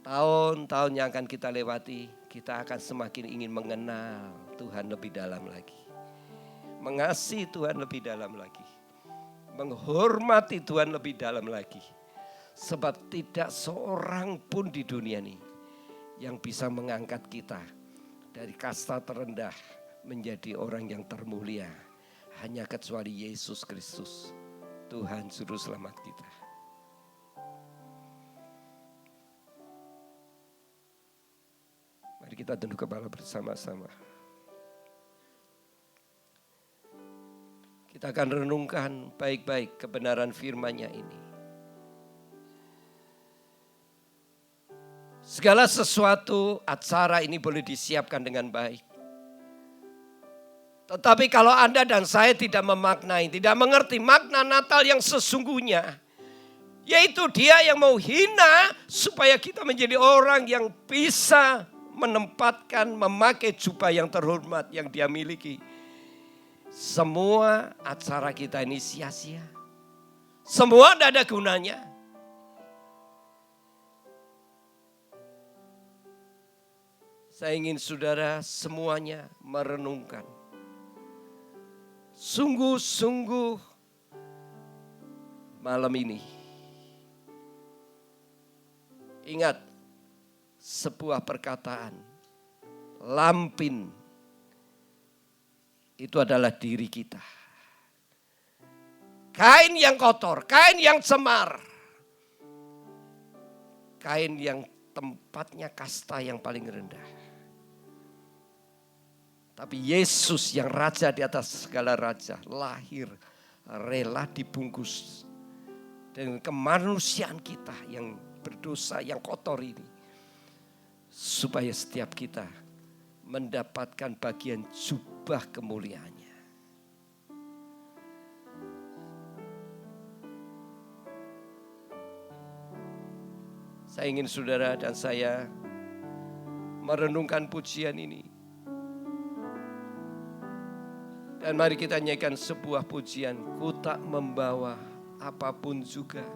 tahun-tahun yang akan kita lewati, kita akan semakin ingin mengenal Tuhan lebih dalam lagi. Mengasihi Tuhan lebih dalam lagi. Menghormati Tuhan lebih dalam lagi. Sebab tidak seorang pun di dunia ini yang bisa mengangkat kita dari kasta terendah menjadi orang yang termulia. Hanya kecuali Yesus Kristus, Tuhan Juru Selamat kita. Mari kita tunduk kepala bersama-sama. Kita akan renungkan baik-baik kebenaran firman-Nya ini. Segala sesuatu acara ini boleh disiapkan dengan baik. Tetapi kalau Anda dan saya tidak memaknai, tidak mengerti makna Natal yang sesungguhnya, yaitu Dia yang mau hina supaya kita menjadi orang yang bisa menempatkan, memakai jubah yang terhormat yang Dia miliki. Semua acara kita ini sia-sia. Semua tidak ada gunanya. Saya ingin saudara semuanya merenungkan. Sungguh-sungguh malam ini. Ingat sebuah perkataan. Lampin. Itu adalah diri kita. Kain yang kotor, kain yang cemar. Kain yang tempatnya kasta yang paling rendah. Tapi Yesus yang raja di atas segala raja, lahir, rela dibungkus dengan kemanusiaan kita yang berdosa, yang kotor ini. Supaya setiap kita mendapatkan bagian jubah kemuliaannya. Saya ingin saudara dan saya merenungkan pujian ini. Dan mari kita nyanyikan sebuah pujian. Ku tak membawa apapun juga.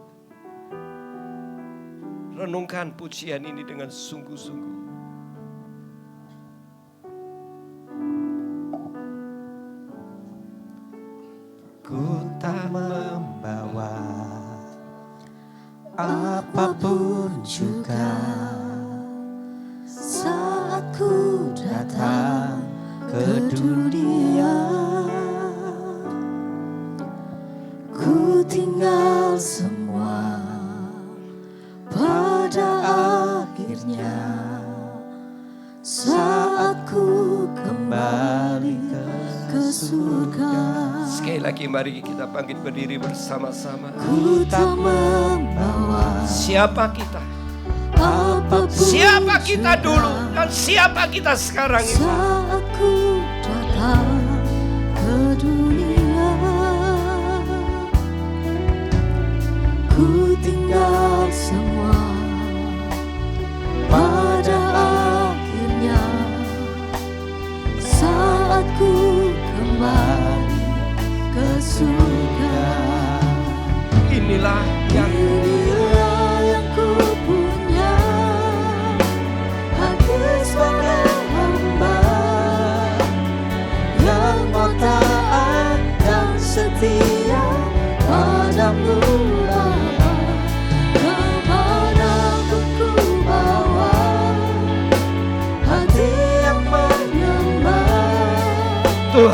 Renungkan pujian ini dengan sungguh-sungguh. Ku tak membawa apapun juga saat ku datang ke dunia. Ku tinggal semua pada akhirnya saat ku kembali ke surga. Sekali lagi mari kita bangkit berdiri bersama-sama. Ku tak membawa Siapa kita? apapun Siapa kita juga dulu dan siapa kita sekarang ini? saat ku datang ke dunia. Ku tinggal semua pada akhirnya saat ku kembali ke surga. Inilah yang Inilah yang ku punya, hati sebagai hamba yang mau taat dan setia pada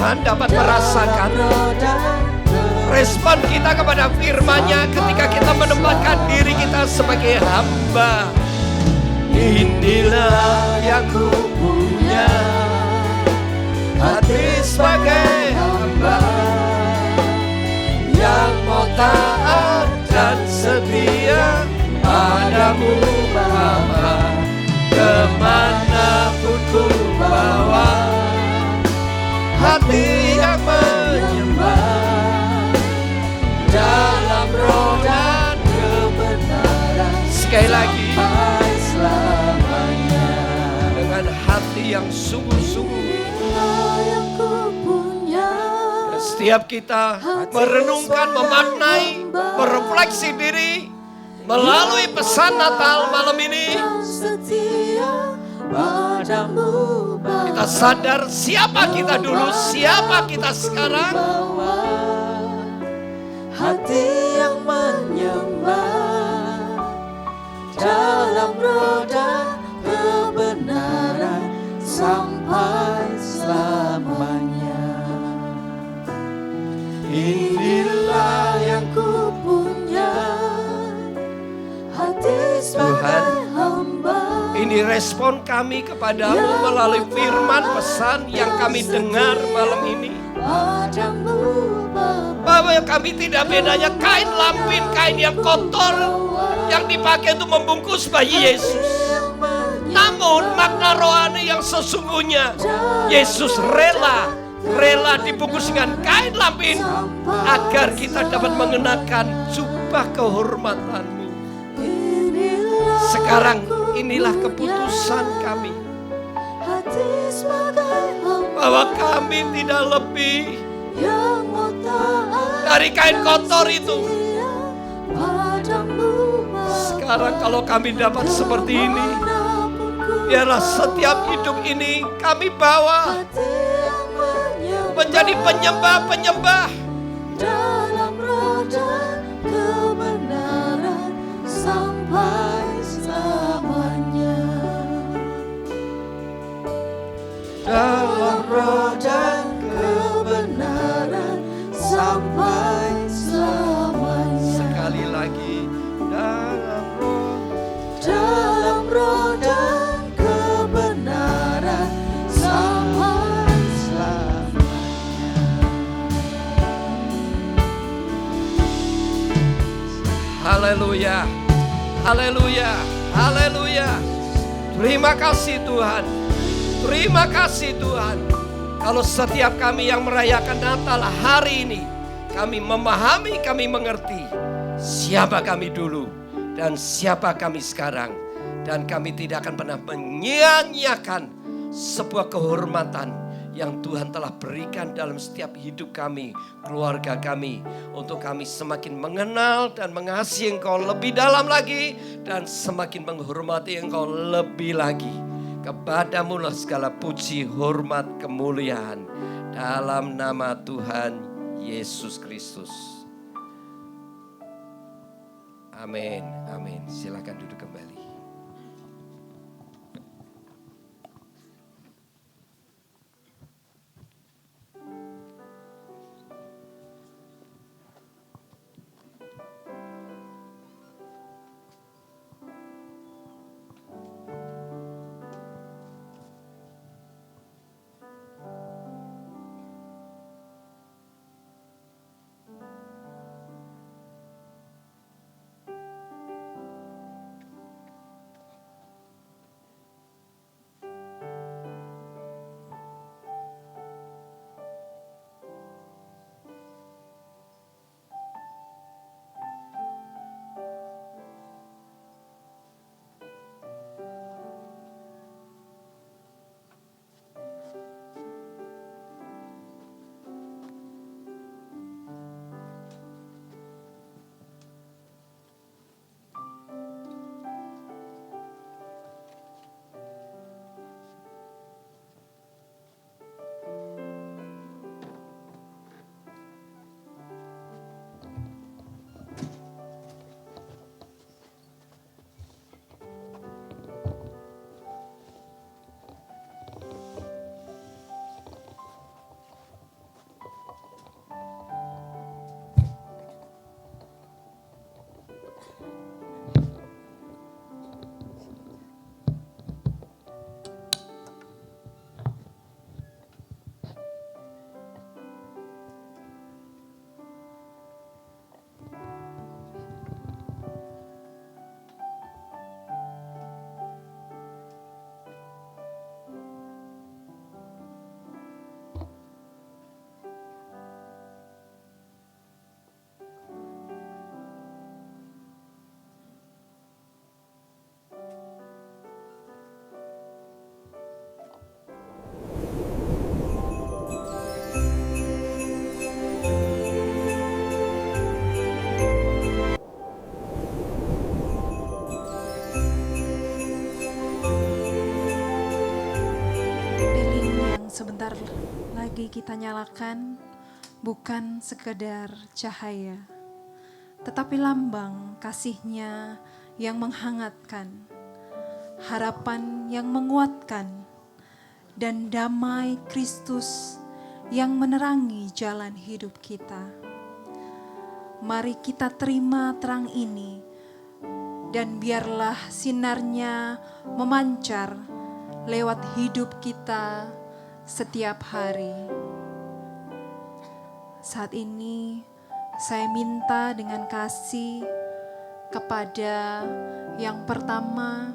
Tuhan dapat merasakan respon kita kepada firman-Nya ketika kita menempatkan diri kita sebagai hamba. Inilah yang ku punya, hati sebagai hamba yang mau taat dan setia padamu Bapa. Kemanapun ku bawa, hati yang menyembah dalam roh dan kebenaran. Sekali lagi, selamanya dengan hati yang sungguh-sungguh. Dan setiap kita merenungkan, memaknai, merefleksi diri melalui pesan Natal malam ini, kita sadar siapa kita dulu, siapa kita sekarang. Hati yang menyembah dalam roda kebenaran sampai selamanya. Inilah yang ku punya, hati sebagai hamba. Ini respon kami kepadamu melalui firman pesan yang kami dengar malam ini. Bahwa kami tidak bedanya kain lampin, kain yang kotor yang dipakai untuk membungkus bayi Yesus. Namun makna rohani yang sesungguhnya, Yesus rela dibungkus dengan kain lampin agar kita dapat mengenakan jubah kehormatan-Mu. Sekarang inilah keputusan kami, bahwa kami tidak lebih dari kain kotor itu. Sekarang kalau kami dapat seperti ini, biarlah setiap hidup ini kami bawa menjadi penyembah-penyembah dalam roda kebenaran sampai selamanya. dalam Roda kebenaran sampai selamanya. sekali lagi Dalam roda kebenaran sampai selamanya. Haleluya, haleluya, haleluya. Terima kasih Tuhan, terima kasih Tuhan. Kalau setiap kami yang merayakan Natal hari ini, kami memahami, kami mengerti siapa kami dulu dan siapa kami sekarang. Dan kami tidak akan pernah menyia-nyiakan sebuah kehormatan yang Tuhan telah berikan dalam setiap hidup kami, keluarga kami, untuk kami semakin mengenal dan mengasihi Engkau lebih dalam lagi, dan semakin menghormati Engkau lebih lagi. Kepadamu lah segala puji, hormat, kemuliaan dalam nama Tuhan Yesus Kristus. Amin, amin. Silakan duduk kembali. Lilin yang sebentar lagi kita nyalakan bukan sekedar cahaya, tetapi lambang kasih-Nya yang menghangatkan, harapan yang menguatkan, dan damai Kristus yang menerangi jalan hidup kita. Mari kita terima terang ini, dan biarlah sinarnya memancar lewat hidup kita setiap hari. Saat ini saya minta dengan kasih kepada yang pertama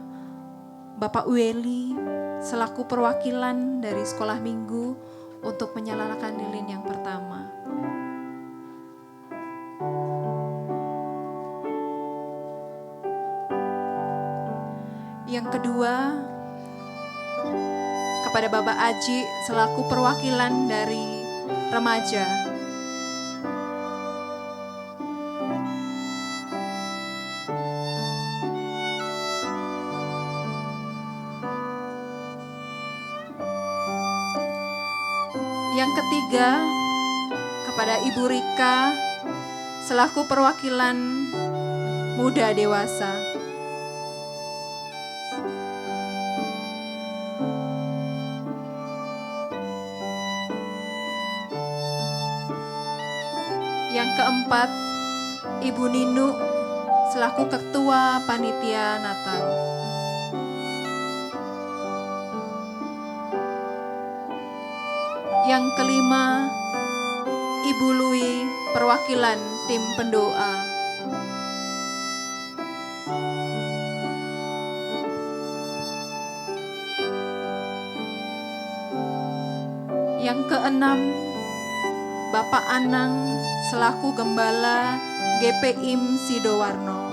Bapak Weli selaku perwakilan dari sekolah minggu untuk menyalakan lilin yang pertama. Yang kedua, kepada Bapak Aji selaku perwakilan dari remaja. Yang ketiga, kepada Ibu Rika selaku perwakilan muda dewasa. Yang keempat, Ibu Ninu selaku Ketua Panitia Natal. Yang kelima, Ibu Lui perwakilan tim pendoa. Yang keenam, Bapak Anang selaku Gembala GPIM Sidoarno.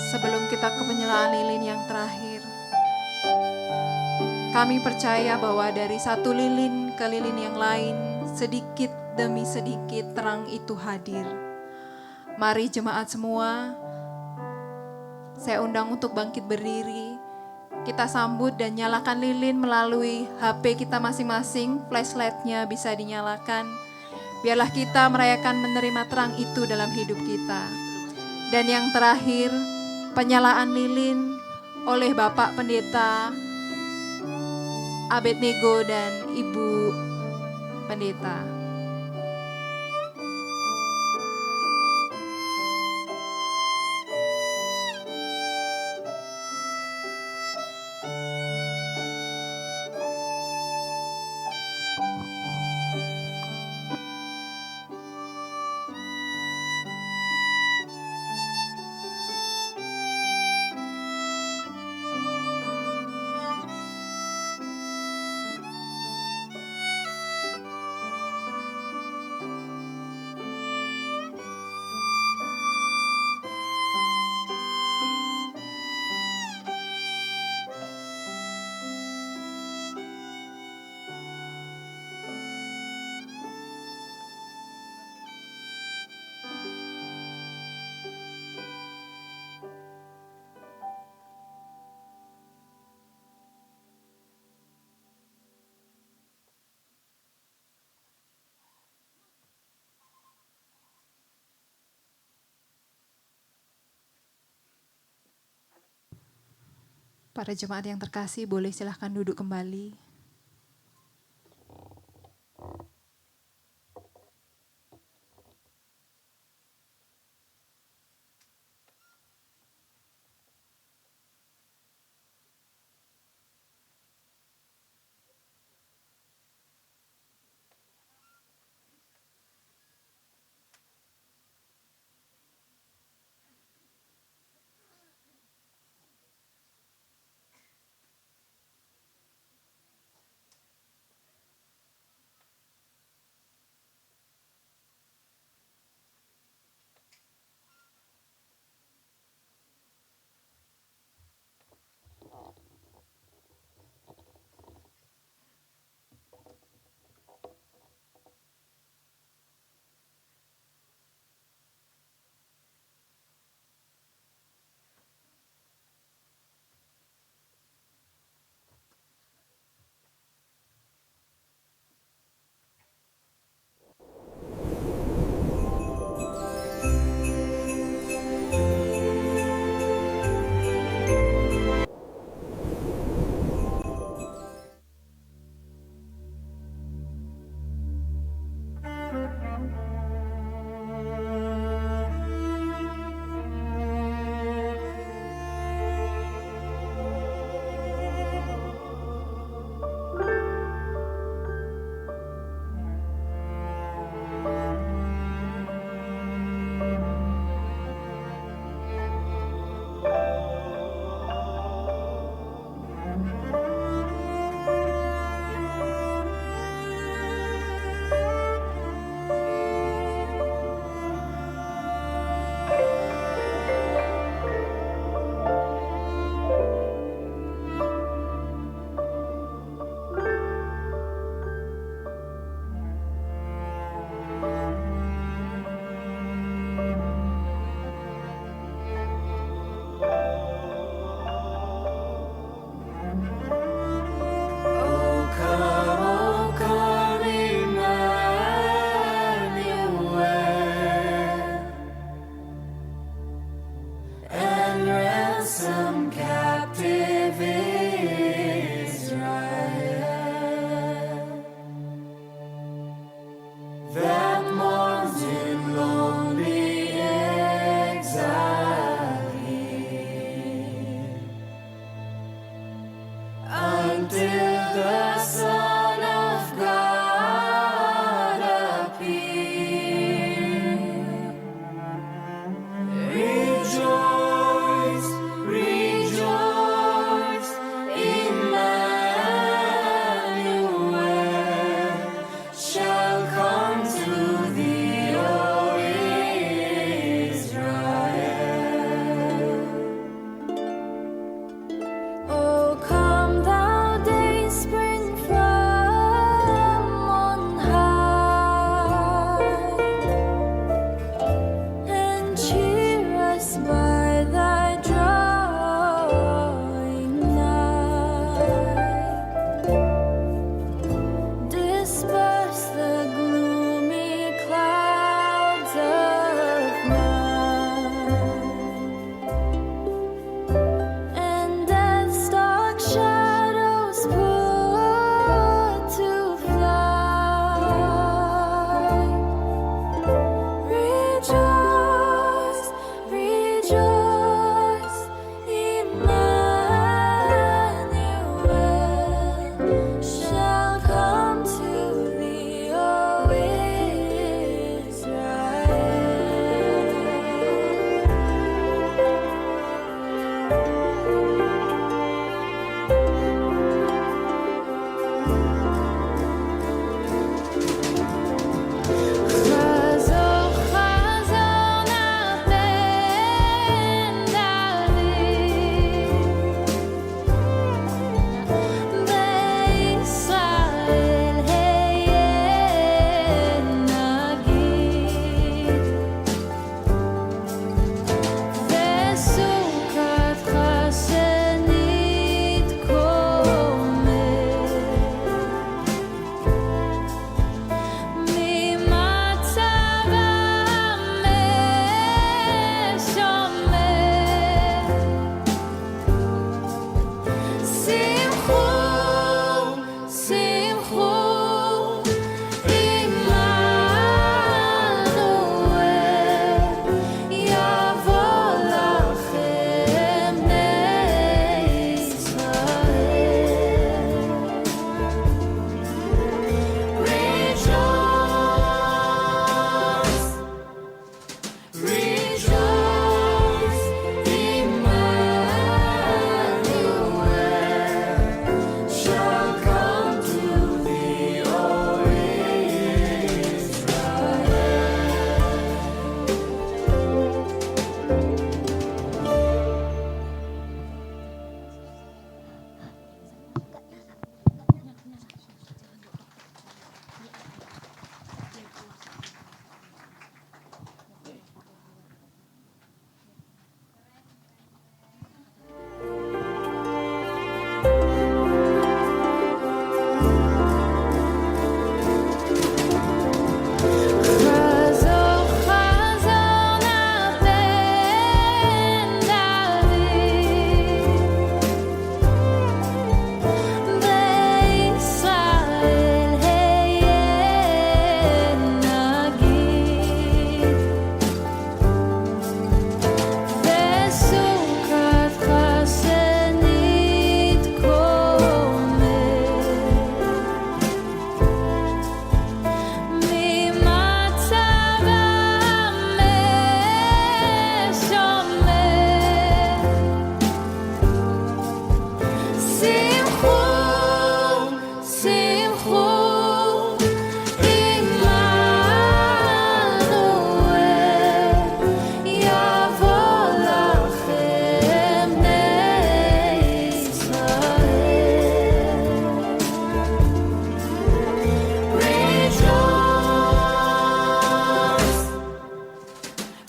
Sebelum kita ke penyalaan lilin yang terakhir, kami percaya bahwa dari satu lilin ke lilin yang lain, sedikit demi sedikit terang itu hadir. Mari jemaat semua, saya undang untuk bangkit berdiri. Kita sambut dan nyalakan lilin melalui HP kita masing-masing, flashlightnya bisa dinyalakan. Biarlah kita merayakan menerima terang itu dalam hidup kita. Dan yang terakhir, penyalaan lilin oleh Bapak Pendeta Abednego dan Ibu Pendeta. Para jemaat yang terkasih, boleh silahkan duduk kembali.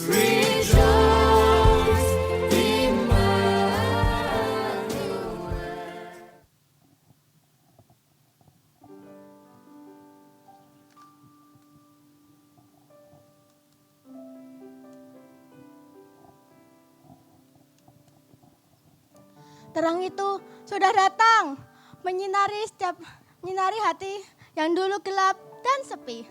Rejoice, Emmanuel. Terang itu sudah datang, menyinari hati yang dulu gelap dan sepi.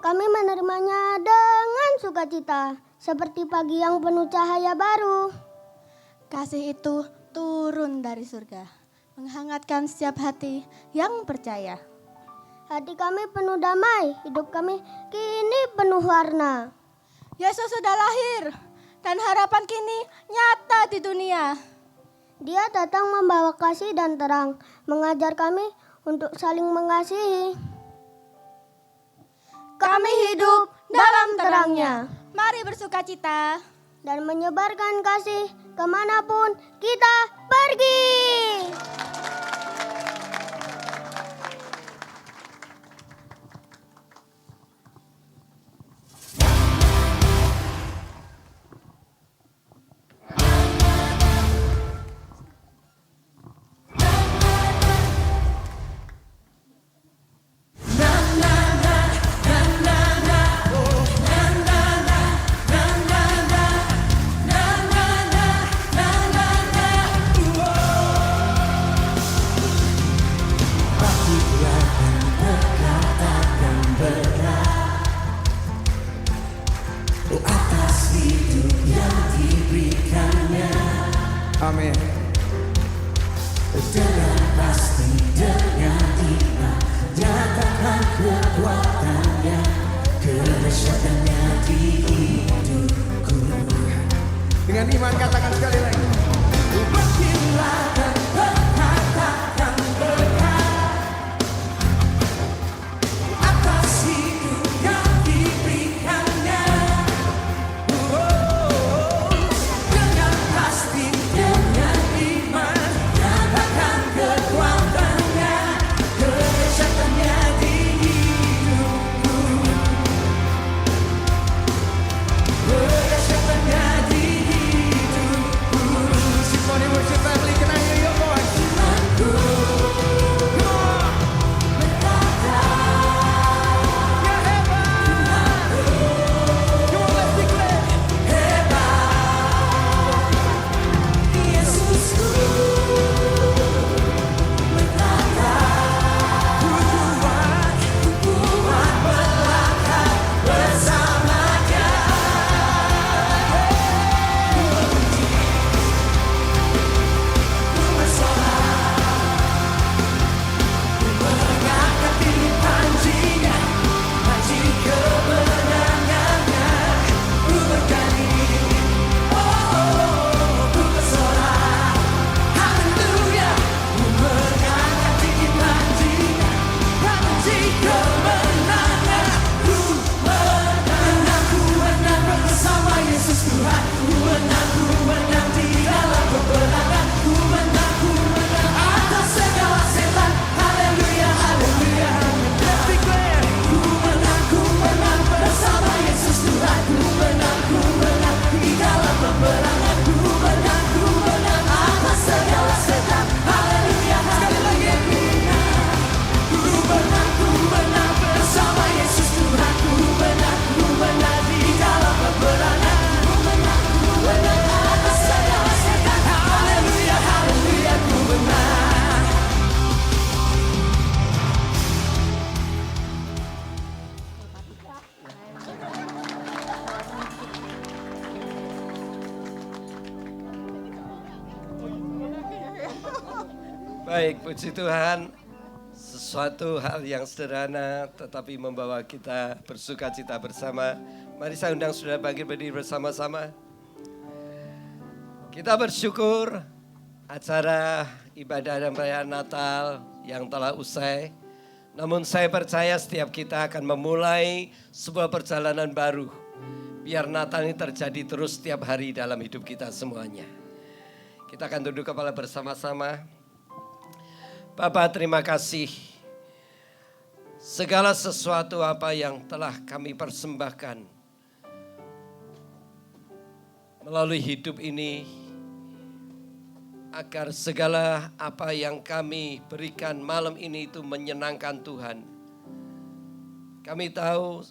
Kami menerimanya dengan sukacita, seperti pagi yang penuh cahaya baru. Kasih itu turun dari surga, menghangatkan setiap hati yang percaya. Hati kami penuh damai, hidup kami kini penuh warna. Yesus sudah lahir dan harapan kini nyata di dunia. Dia datang membawa kasih dan terang, mengajar kami untuk saling mengasihi. Kami hidup dalam terangnya. Mari bersukacita dan menyebarkan kasih kemanapun kita pergi. Amin. Dengan pasti, dengan iman, nyatakan kekuatannya, kedahsyatannya di hidupku. Dengan iman katakan sekali lagi. Bangkitlah dan berkatakan berkat atas hidup yang diberikannya. Dengan pasti, dengan iman, nyatakan kekuatannya, kedahsyatannya di hidupku. Kedahsyatannya di hidupku. Symphony Worship Family, can I hear your voice? Imanku, come on. Berkata, ya hebat. Come on, let's declare. Hebat, Yesusku. Berkata, ku kuat melangkah bersamanya. Ku memuji, ku bersorak, ku mengangkat diri panjinya, panji kemenangannya. Ku bernyanyi, ku bersorak, haleluya. Ku mengangkat diri panjinya, panji kemenangan. Ku menang bersama Yesus Tuhan. Ku menang di dalam peperangan. Ku menang atas segala setan. Haleluya, haleluya. Let's declare. Ku menang bersama Yesus Tuhan. Ku menang di dalam peperangan. Ku menang atas segala setan. Haleluya, haleluya. Ku menang bersama Yesus Tuhan. Ku menang di dalam peperangan. Ku menang atas segala setan. Haleluya, haleluya. Ku menang. Baik, puji Tuhan. Sesuatu hal yang sederhana tetapi membawa kita bersuka cita bersama. Mari saya undang saudara bangkit berdiri bersama-sama. Kita bersyukur acara ibadah dan perayaan Natal yang telah usai. Namun saya percaya setiap kita akan memulai sebuah perjalanan baru. Biar Natal ini terjadi terus setiap hari dalam hidup kita semuanya. Kita akan duduk kepala bersama-sama. Bapak, terima kasih. Segala sesuatu apa yang telah kami persembahkan melalui hidup ini, agar segala apa yang kami berikan malam ini itu menyenangkan Tuhan. Kami tahu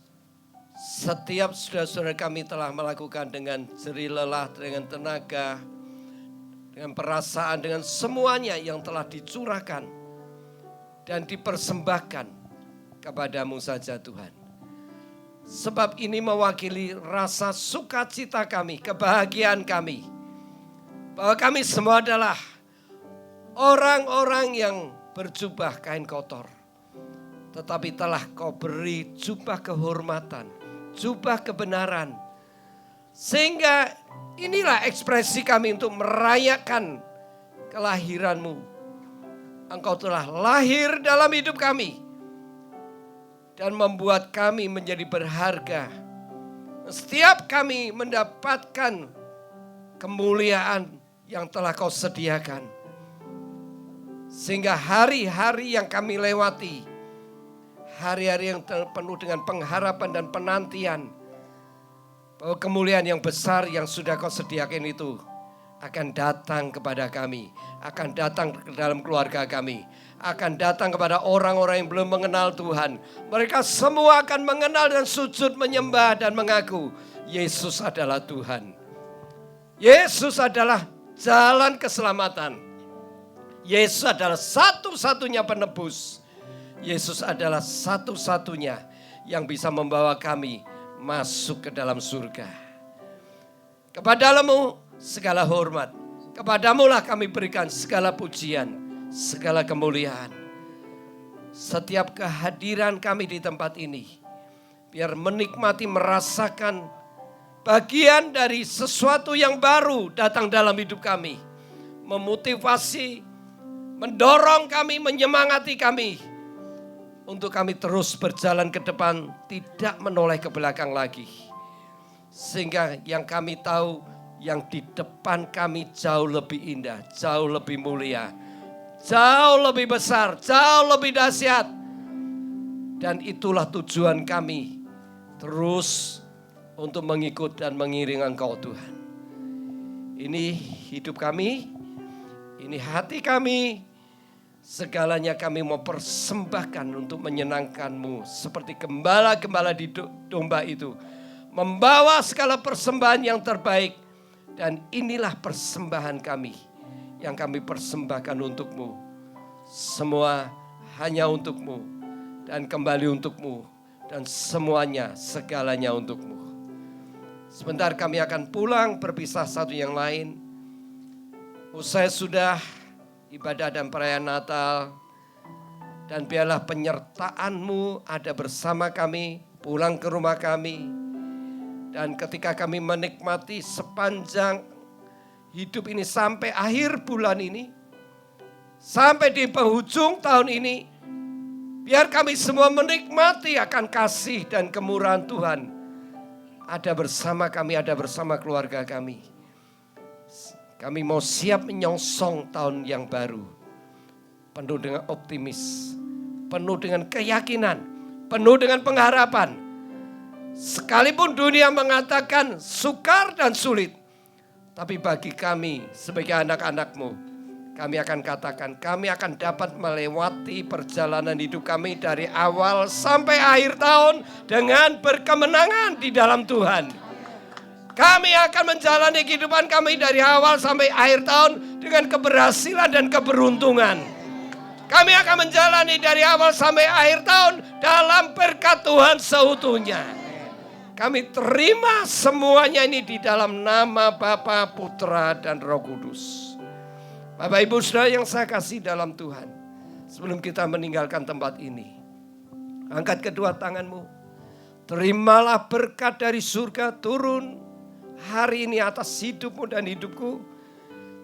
setiap saudara-saudara kami telah melakukan dengan jerih lelah, dengan tenaga, dengan perasaan, dengan semuanya yang telah dicurahkan dan dipersembahkan kepadamu saja Tuhan. Sebab ini mewakili rasa sukacita kami, kebahagiaan kami. Bahwa kami semua adalah orang-orang yang berjubah kain kotor. Tetapi telah Kau beri jubah kehormatan, jubah kebenaran. Sehingga inilah ekspresi kami untuk merayakan kelahiran-Mu. Engkau telah lahir dalam hidup kami. Dan membuat kami menjadi berharga. Setiap kami mendapatkan kemuliaan yang telah Kau sediakan. Sehingga hari-hari yang kami lewati, hari-hari yang penuh dengan pengharapan dan penantian, bahwa kemuliaan yang besar yang sudah Kau sediakan itu akan datang kepada kami, akan datang ke dalam keluarga kami, akan datang kepada orang-orang yang belum mengenal Tuhan. Mereka semua akan mengenal dan sujud menyembah dan mengaku Yesus adalah Tuhan. Yesus adalah jalan keselamatan. Yesus adalah satu-satunya penebus. Yesus adalah satu-satunya yang bisa membawa kami masuk ke dalam surga. Kepadamu segala hormat. Kepadamulah kami berikan segala pujian, segala kemuliaan. Setiap kehadiran kami di tempat ini, biar menikmati, merasakan bagian dari sesuatu yang baru datang dalam hidup kami. Memotivasi, mendorong kami, menyemangati kami. Untuk kami terus berjalan ke depan, tidak menoleh ke belakang lagi. Sehingga yang kami tahu, yang di depan kami jauh lebih indah, jauh lebih mulia, jauh lebih besar, jauh lebih dahsyat. Dan itulah tujuan kami, terus untuk mengikut dan mengiring Engkau Tuhan. Ini hidup kami, ini hati kami, segalanya kami mau persembahkan untuk menyenangkan-Mu. Seperti gembala-gembala di domba itu, membawa segala persembahan yang terbaik. Dan inilah persembahan kami, yang kami persembahkan untuk-Mu. Semua hanya untuk-Mu, dan kembali untuk-Mu, dan semuanya, segalanya untuk-Mu. Sebentar kami akan pulang berpisah satu yang lain. Usai sudah ibadah dan perayaan Natal, dan biarlah penyertaan-Mu ada bersama kami, pulang ke rumah kami. Dan ketika kami menikmati sepanjang hidup ini sampai akhir bulan ini, sampai di penghujung tahun ini, biar kami semua menikmati akan kasih dan kemurahan Tuhan. Ada bersama kami, ada bersama keluarga kami. Kami mau siap menyongsong tahun yang baru. Penuh dengan optimis, penuh dengan keyakinan, penuh dengan pengharapan. Sekalipun dunia mengatakan sukar dan sulit, tapi bagi kami sebagai anak-anak-Mu, kami akan katakan kami akan dapat melewati perjalanan hidup kami dari awal sampai akhir tahun dengan berkemenangan di dalam Tuhan. Kami akan menjalani kehidupan kami dari awal sampai akhir tahun dengan keberhasilan dan keberuntungan. Kami akan menjalani dari awal sampai akhir tahun dalam berkat Tuhan seutuhnya. Kami terima semuanya ini di dalam nama Bapa, Putra, dan Roh Kudus. Bapak Ibu Saudara yang saya kasih dalam Tuhan. Sebelum kita meninggalkan tempat ini, angkat kedua tanganmu. Terimalah berkat dari surga turun hari ini atas hidupmu dan hidupku.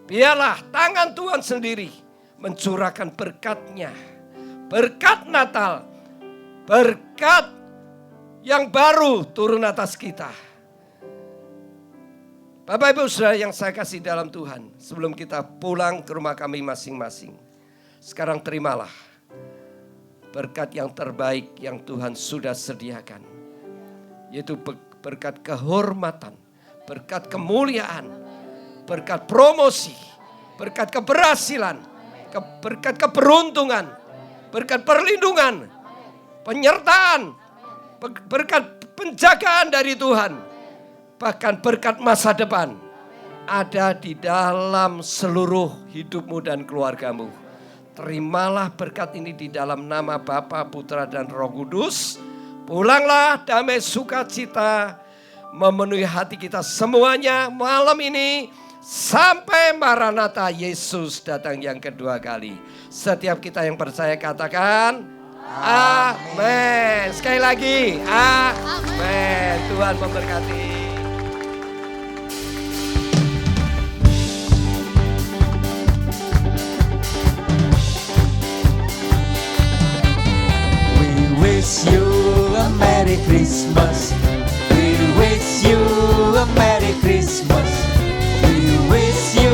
Biarlah tangan Tuhan sendiri mencurahkan berkat-Nya. Berkat Natal, berkat yang baru turun atas kita. Bapak Ibu Saudara yang saya kasih dalam Tuhan, sebelum kita pulang ke rumah kami masing-masing, sekarang terimalah berkat yang terbaik yang Tuhan sudah sediakan, yaitu berkat kehormatan, berkat kemuliaan, berkat promosi, berkat keberhasilan, berkat keberuntungan, berkat perlindungan, penyertaan, berkat penjagaan dari Tuhan, bahkan berkat masa depan ada di dalam seluruh hidupmu dan keluargamu. Terimalah berkat ini di dalam nama Bapa, Putra, dan Roh Kudus. Pulanglah damai sukacita memenuhi hati kita semuanya malam ini sampai Maranatha Yesus datang yang kedua kali. Setiap kita yang percaya katakan amin. Sekali lagi amin. Tuhan memberkati. Wish you a Merry Christmas. We wish you a Merry Christmas. We wish you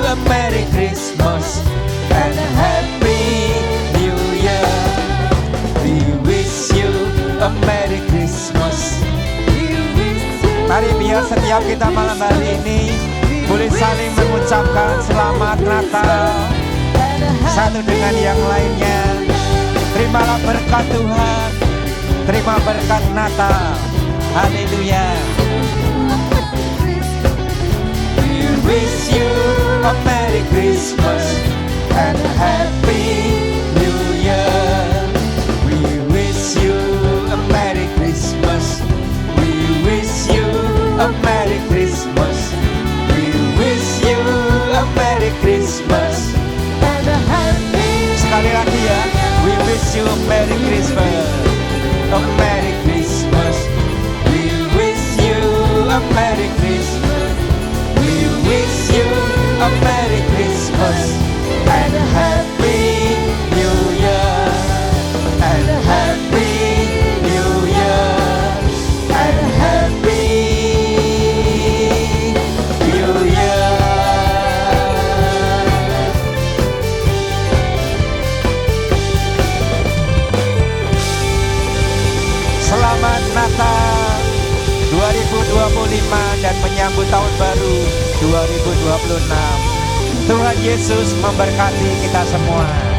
a Merry Christmas and a Happy New Year. We wish you a Merry Christmas. Mari biar setiap kita malam hari ini boleh saling mengucapkan selamat Natal satu dengan yang lainnya. Terimalah berkat Tuhan, terima berkat Natal. Haleluya. We wish you a Merry Christmas and a Happy New Year. We wish you a Merry Christmas. We wish you a Merry Christmas. We wish you a Merry Christmas and a Happy. Sekali lagi ya. We wish you a Merry Christmas, a Merry Christmas. We wish you a Merry Christmas. We wish you a Merry Christmas and a Happy New Year, and a Happy New Year, and a Happy New Year. Selamat Natal 2025 dan menyambut tahun baru 2026. Tuhan Yesus memberkati kita semua.